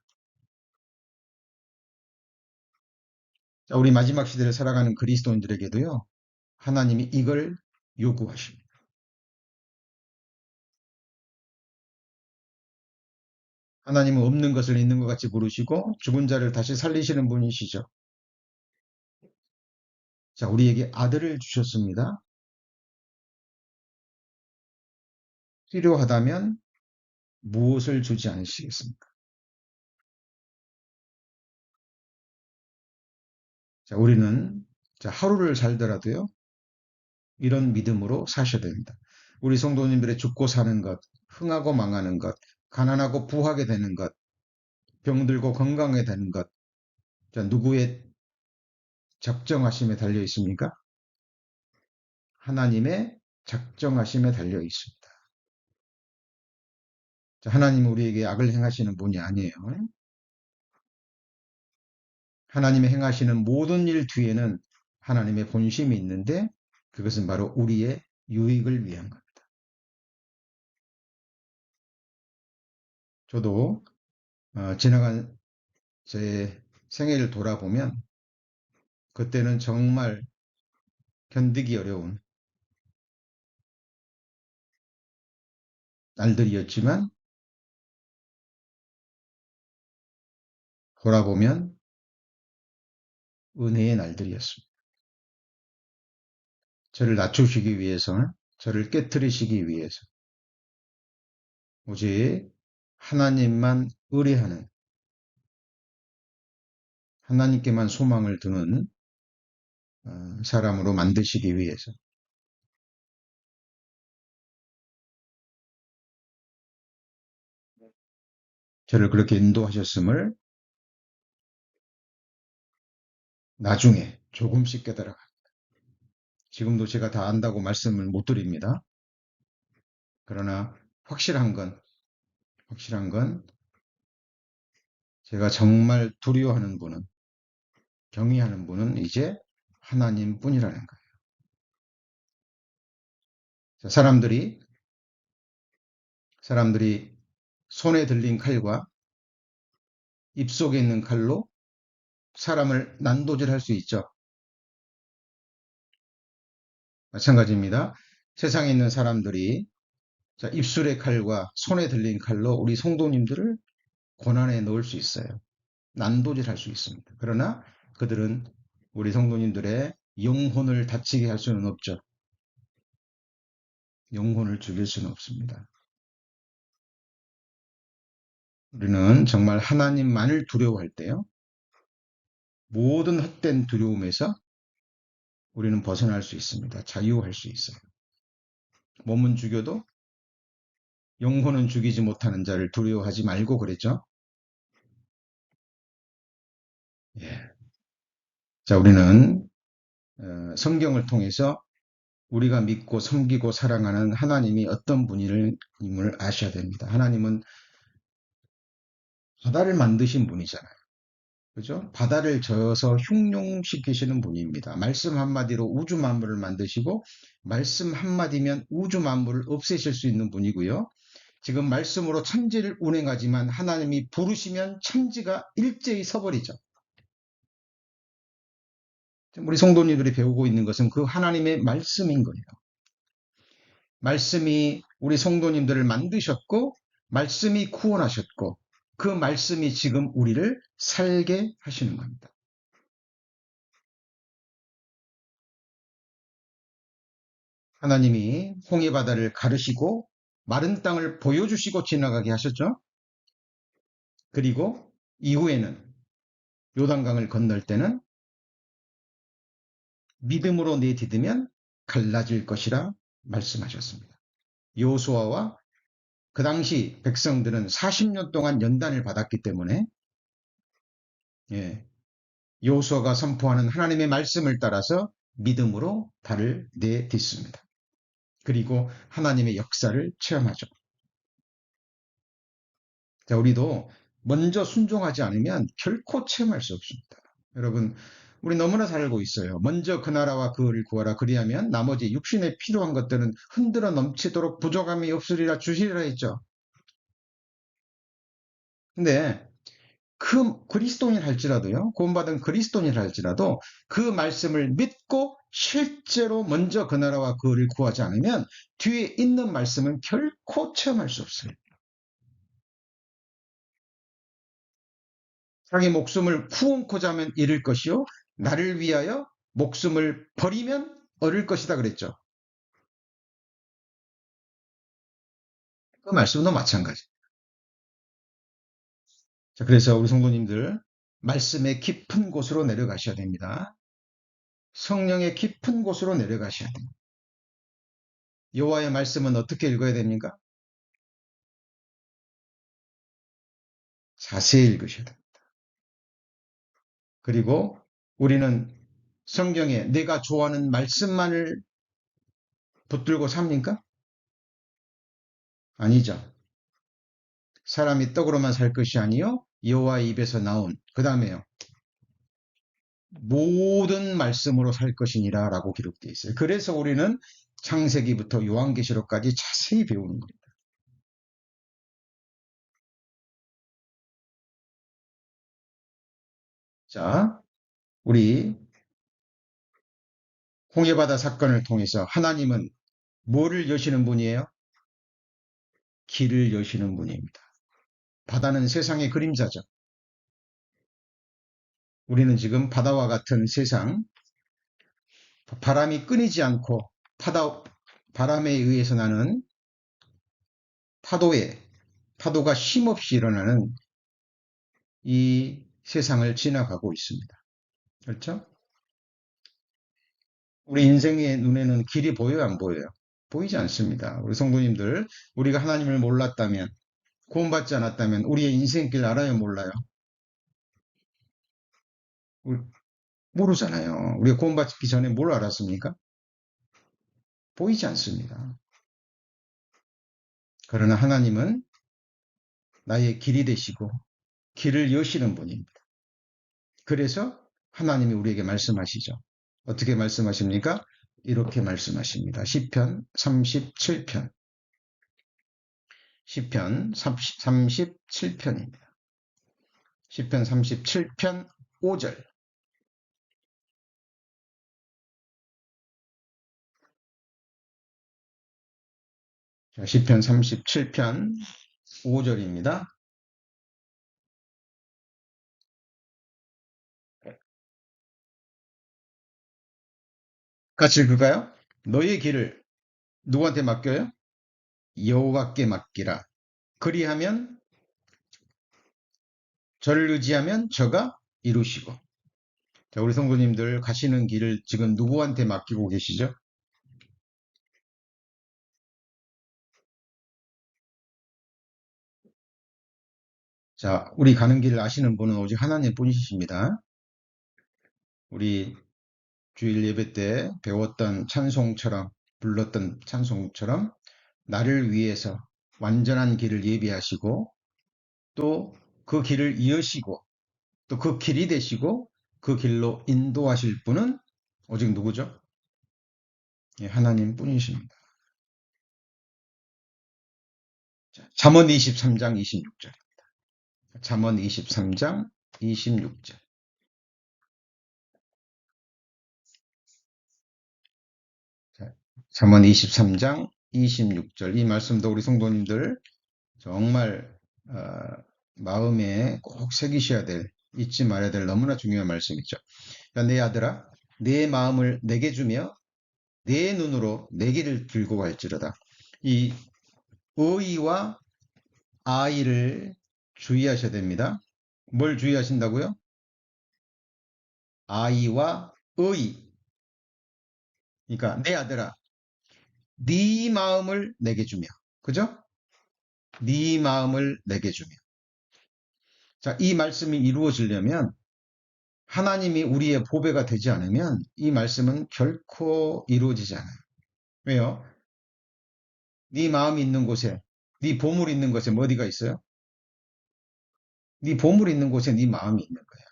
자, 우리 마지막 시대를 살아가는 그리스도인들에게도요, 하나님이 이걸 요구하십니다. 하나님은 없는 것을 있는 것 같이 부르시고 죽은 자를 다시 살리시는 분이시죠. 자, 우리에게 아들을 주셨습니다. 필요하다면 무엇을 주지 않으시겠습니까? 자, 우리는 하루를 살더라도요, 이런 믿음으로 사셔야 됩니다. 우리 성도님들의 죽고 사는 것, 흥하고 망하는 것, 가난하고 부하게 되는 것, 병들고 건강하게 되는 것, 자, 누구의 작정하심에 달려 있습니까? 하나님의 작정하심에 달려 있습니다. 자, 하나님은 우리에게 악을 행하시는 분이 아니에요. 하나님의 행하시는 모든 일 뒤에는 하나님의 본심이 있는데 그것은 바로 우리의 유익을 위한 겁니다. 저도 지나간 제 생애를 돌아보면 그때는 정말 견디기 어려운 날들이었지만 돌아보면 은혜의 날들이었습니다. 저를 낮추시기 위해서, 저를 깨뜨리시기 위해서 오직 하나님만 의뢰하는, 하나님께만 소망을 두는 사람으로 만드시기 위해서 저를 그렇게 인도하셨음을 나중에 조금씩 깨달아가. 지금도 제가 다 안다고 말씀을 못 드립니다. 그러나 확실한 건 제가 정말 두려워하는 분은, 경외하는 분은 이제 하나님 뿐이라는 거예요. 자, 사람들이 손에 들린 칼과 입속에 있는 칼로 사람을 난도질할 수 있죠. 마찬가지입니다. 세상에 있는 사람들이 입술의 칼과 손에 들린 칼로 우리 성도님들을 고난에 넣을 수 있어요. 난도질할 수 있습니다. 그러나 그들은 우리 성도님들의 영혼을 다치게 할 수는 없죠. 영혼을 죽일 수는 없습니다. 우리는 정말 하나님만을 두려워할 때요, 모든 헛된 두려움에서 우리는 벗어날 수 있습니다. 자유할 수 있어요. 몸은 죽여도 영혼은 죽이지 못하는 자를 두려워하지 말고 그랬죠. 예. 자, 우리는 성경을 통해서 우리가 믿고 섬기고 사랑하는 하나님이 어떤 분임을 아셔야 됩니다. 하나님은 바다를 만드신 분이잖아요. 그죠? 바다를 저어서 흉룡시키시는 분입니다. 말씀 한마디로 우주 만물을 만드시고 말씀 한마디면 우주 만물을 없애실 수 있는 분이고요. 지금 말씀으로 천지를 운행하지만 하나님이 부르시면 천지가 일제히 서버리죠. 우리 성도님들이 배우고 있는 것은 그 하나님의 말씀인 거예요. 말씀이 우리 성도님들을 만드셨고 말씀이 구원하셨고 그 말씀이 지금 우리를 살게 하시는 겁니다. 하나님이 홍해바다를 가르시고 마른 땅을 보여주시고 지나가게 하셨죠. 그리고 이후에는 요단강을 건널 때는 믿음으로 내디디면 갈라질 것이라 말씀하셨습니다. 여호수아와 그 당시 백성들은 40년 동안 연단을 받았기 때문에 여호수아가 선포하는 하나님의 말씀을 따라서 믿음으로 발을 내딛습니다. 그리고 하나님의 역사를 체험하죠. 자, 우리도 먼저 순종하지 않으면 결코 체험할 수 없습니다. 여러분, 우리 너무나 잘 알고 있어요. 먼저 그 나라와 그 의를 구하라. 그리하면 나머지 육신에 필요한 것들은 흔들어 넘치도록 부족함이 없으리라 주시리라 했죠. 근데 그 그리스도인 할지라도요, 구원받은 그리스도인 할지라도 그 말씀을 믿고 실제로 먼저 그 나라와 그 의를 구하지 않으면 뒤에 있는 말씀은 결코 체험할 수 없어요. 자기 목숨을 구원코자 하면 잃을 것이요, 나를 위하여 목숨을 버리면 얻을 것이다 그랬죠. 그 말씀도 마찬가지. 자, 그래서 우리 성도님들 말씀의 깊은 곳으로 내려가셔야 됩니다. 성령의 깊은 곳으로 내려가셔야 됩니다. 여호와의 말씀은 어떻게 읽어야 됩니까? 자세히 읽으셔야 됩니다. 그리고 우리는 성경에 내가 좋아하는 말씀만을 붙들고 삽니까? 아니죠. 사람이 떡으로만 살 것이 아니요 여호와의 입에서 나온, 그 다음에요, 모든 말씀으로 살 것이니라 라고 기록되어 있어요. 그래서 우리는 창세기부터 요한계시록까지 자세히 배우는 겁니다. 자, 우리 홍해바다 사건을 통해서 하나님은 뭐를 여시는 분이에요? 길을 여시는 분입니다. 바다는 세상의 그림자죠. 우리는 지금 바다와 같은 세상, 바람이 끊이지 않고 바람에 의해서 나는 파도가 쉼없이 일어나는 이 세상을 지나가고 있습니다. 그렇죠? 우리 인생의 눈에는 길이 보여요, 안 보여요? 보이지 않습니다. 우리 성도님들, 우리가 하나님을 몰랐다면, 구원받지 않았다면 우리의 인생길 알아요, 몰라요? 모르잖아요. 우리가 구원받기 전에 뭘 알았습니까? 보이지 않습니다. 그러나 하나님은 나의 길이 되시고 길을 여시는 분입니다. 그래서 하나님이 우리에게 말씀하시죠. 어떻게 말씀하십니까? 이렇게 말씀하십니다. 시편 37편. 시편 37편입니다. 시편 37편 5절. 시편 37편 5절입니다. 같이 읽을까요? 너의 길을 누구한테 맡겨요? 여호와께 맡기라. 그리하면 저를 의지하면 저가 이루시고. 자, 우리 성도님들 가시는 길을 지금 누구한테 맡기고 계시죠? 자, 우리 가는 길을 아시는 분은 오직 하나님 뿐이십니다. 우리 주일 예배 때 배웠던 찬송처럼, 불렀던 찬송처럼 나를 위해서 완전한 길을 예비하시고 또 그 길을 이으시고 또 그 길이 되시고 그 길로 인도하실 분은 오직 누구죠? 예, 하나님 뿐이십니다. 잠언 23장 26절. 잠언 23장 26절. 잠언 23장 26절. 이 말씀도 우리 성도님들 정말 마음에 꼭 새기셔야 될, 잊지 말아야 될 너무나 중요한 말씀이죠. 내 아들아, 내 마음을 내게 주며 내 눈으로 내 길을 들고 갈지로다. 이 의와 아이를 주의하셔야 됩니다. 뭘 주의하신다고요? 아이와 의. 그러니까 내 아들아, 네 마음을 내게 주며, 그죠? 네 마음을 내게 주며. 자, 이 말씀이 이루어지려면 하나님이 우리의 보배가 되지 않으면 이 말씀은 결코 이루어지지 않아요. 왜요? 네 마음이 있는 곳에, 네 보물이 있는 곳에 뭐 어디가 있어요? 네 보물이 있는 곳에 네 마음이 있는 거예요.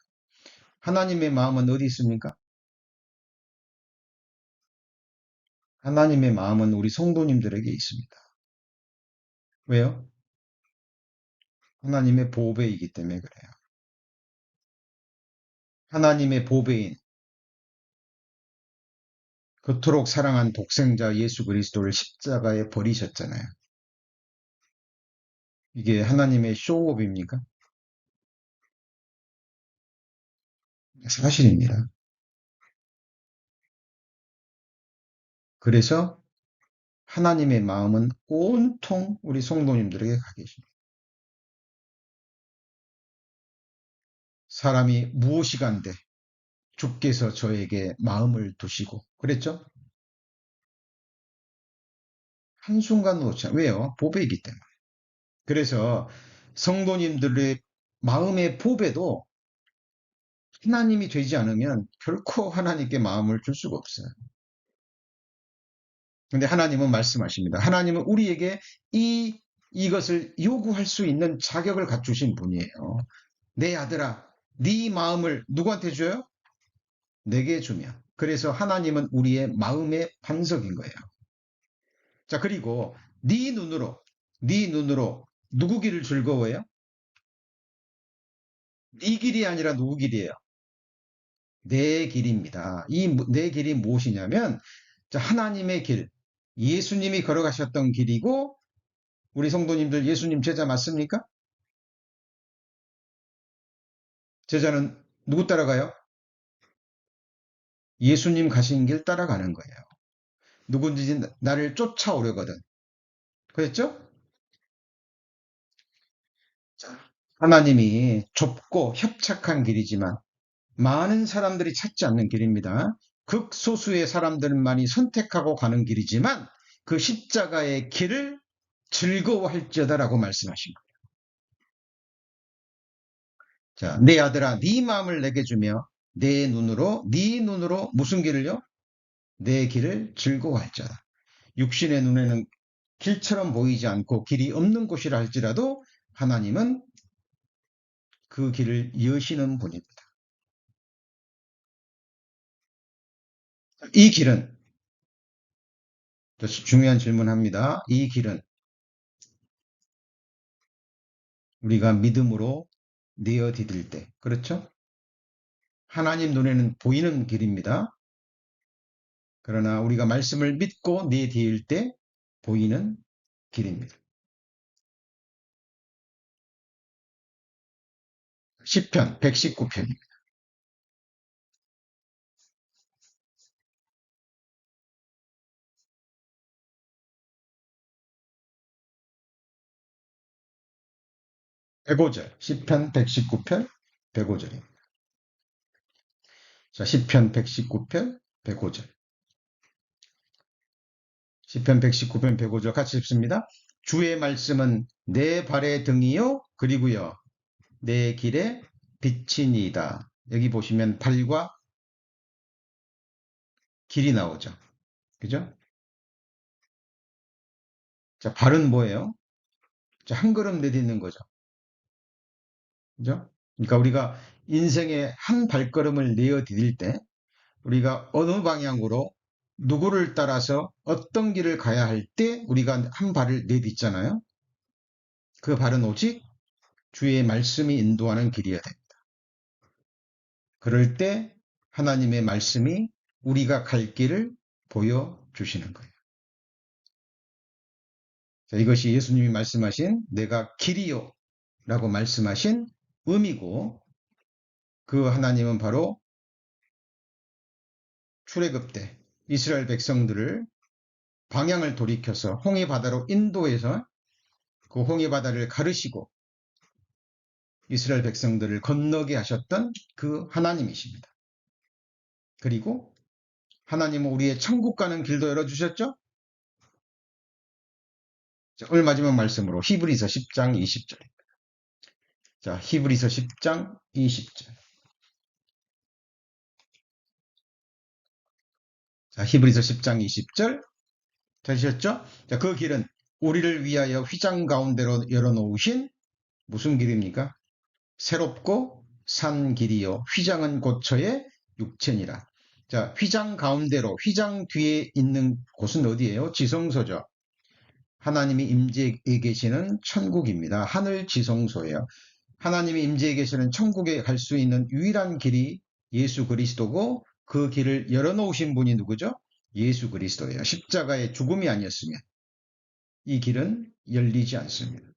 하나님의 마음은 어디 있습니까? 하나님의 마음은 우리 성도님들에게 있습니다. 왜요? 하나님의 보배이기 때문에 그래요. 하나님의 보배인 그토록 사랑한 독생자 예수 그리스도를 십자가에 버리셨잖아요. 이게 하나님의 쇼업입니까? 사실입니다. 그래서 하나님의 마음은 온통 우리 성도님들에게 가 계십니다. 사람이 무엇이간데 주께서 저에게 마음을 두시고 그랬죠? 한순간도 놓지 않아요. 왜요? 보배이기 때문에. 그래서 성도님들의 마음의 보배도 하나님이 되지 않으면 결코 하나님께 마음을 줄 수가 없어요. 근데 하나님은 말씀하십니다. 하나님은 우리에게 이것을 요구할 수 있는 자격을 갖추신 분이에요. 내 아들아, 네 마음을 누구한테 줘요? 내게 주며. 그래서 하나님은 우리의 마음의 반석인 거예요. 자, 그리고 네 눈으로 누구 길을 즐거워해요? 네 길이 아니라 누구 길이에요? 내 길입니다. 이 내 길이 무엇이냐면 자, 하나님의 길, 예수님이 걸어가셨던 길이고 우리 성도님들 예수님 제자 맞습니까? 제자는 누구 따라가요? 예수님 가신 길 따라가는 거예요. 누군지 나를 쫓아오려거든. 그랬죠? 자, 하나님이 좁고 협착한 길이지만 많은 사람들이 찾지 않는 길입니다. 극소수의 사람들만이 선택하고 가는 길이지만 그 십자가의 길을 즐거워할지어다라고 말씀하신 거예요. 자, 내 아들아, 네 마음을 내게 주며 네 눈으로 무슨 길을요? 내 길을 즐거워할지어다. 육신의 눈에는 길처럼 보이지 않고 길이 없는 곳이라 할지라도 하나님은 그 길을 여시는 분입니다. 이 길은 중요한 질문합니다. 이 길은 우리가 믿음으로 내어디딜 때, 그렇죠? 하나님 눈에는 보이는 길입니다. 그러나 우리가 말씀을 믿고 내디딜 때 보이는 길입니다. 시편 119편입니다. 백오절 시편 119편 105절입니다. 자, 시편 119편 105절. 시편 119편 105절 같이 읽습니다. 주의 말씀은 내 발의 등이요 그리고요 내 길의 빛이니이다. 여기 보시면 발과 길이 나오죠. 그죠? 자, 발은 뭐예요? 자, 한 걸음 내딛는 거죠. 그죠? 그러니까 우리가 인생의 한 발걸음을 내어 디딜 때 우리가 어느 방향으로 누구를 따라서 어떤 길을 가야 할 때 우리가 한 발을 내딛잖아요. 그 발은 오직 주의 말씀이 인도하는 길이어야 됩니다. 그럴 때 하나님의 말씀이 우리가 갈 길을 보여주시는 거예요. 자, 이것이 예수님이 말씀하신 내가 길이요 라고 말씀하신 의미고 그 하나님은 바로 출애굽 때 이스라엘 백성들을 방향을 돌이켜서 홍해 바다로 인도해서 그 홍해 바다를 가르시고 이스라엘 백성들을 건너게 하셨던 그 하나님이십니다. 그리고 하나님은 우리의 천국 가는 길도 열어주셨죠? 자, 오늘 마지막 말씀으로 히브리서 10장 20절입니다. 자, 히브리서 10장 20절. 자, 히브리서 10장 20절. 되셨죠? 자, 그 길은 우리를 위하여 휘장 가운데로 열어놓으신 무슨 길입니까? 새롭고 산 길이요 휘장은 고처의 육천이라. 자, 휘장 가운데로 휘장 뒤에 있는 곳은 어디예요? 지성소죠. 하나님이 임재해 계시는 천국입니다. 하늘 지성소예요. 하나님이 임재해 계시는 천국에 갈 수 있는 유일한 길이 예수 그리스도고 그 길을 열어놓으신 분이 누구죠? 예수 그리스도예요. 십자가의 죽음이 아니었으면 이 길은 열리지 않습니다.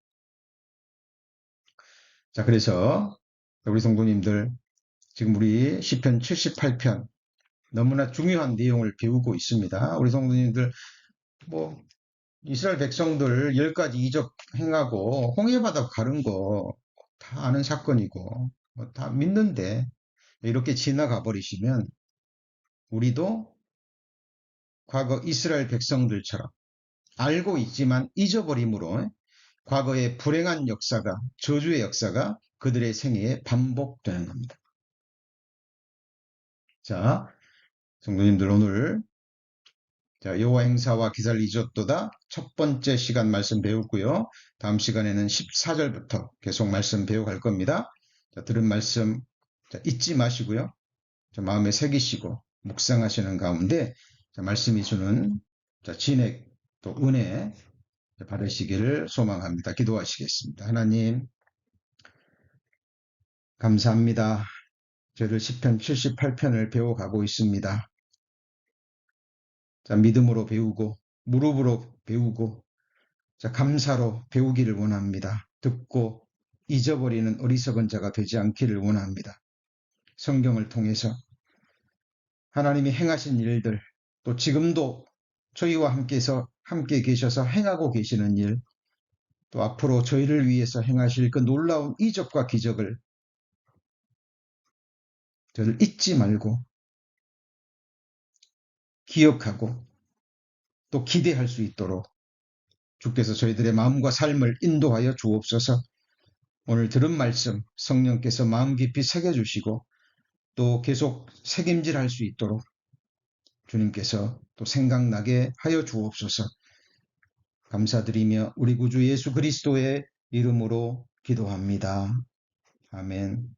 자, 그래서 우리 성도님들 지금 우리 시편 78편 너무나 중요한 내용을 배우고 있습니다. 우리 성도님들 뭐 이스라엘 백성들 10가지 이적 행하고 홍해바다 가른 거 다 아는 사건이고 뭐 다 믿는데 이렇게 지나가 버리시면 우리도 과거 이스라엘 백성들처럼 알고 있지만 잊어버림으로 과거의 불행한 역사가 저주의 역사가 그들의 생애에 반복되는 겁니다. 자, 성도님들 오늘 여호와 행사와 기사를 잊었도다 첫 번째 시간 말씀 배웠고요. 다음 시간에는 14절부터 계속 말씀 배워갈 겁니다. 자, 들은 말씀 잊지 마시고요. 마음에 새기시고 묵상하시는 가운데 말씀이 주는 진액 또 은혜 받으시기를 소망합니다. 기도하시겠습니다. 하나님 감사합니다. 저희들 시편 78편을 배워가고 있습니다. 자, 믿음으로 배우고 무릎으로 배우고 감사로 배우기를 원합니다. 듣고 잊어버리는 어리석은 자가 되지 않기를 원합니다. 성경을 통해서 하나님이 행하신 일들 또 지금도 저희와 함께 계셔서 행하고 계시는 일 또 앞으로 저희를 위해서 행하실 그 놀라운 이적과 기적을 저를 잊지 말고 기억하고 또 기대할 수 있도록 주께서 저희들의 마음과 삶을 인도하여 주옵소서. 오늘 들은 말씀 성령께서 마음 깊이 새겨주시고 또 계속 새김질할 수 있도록 주님께서 또 생각나게 하여 주옵소서. 감사드리며 우리 구주 예수 그리스도의 이름으로 기도합니다. 아멘.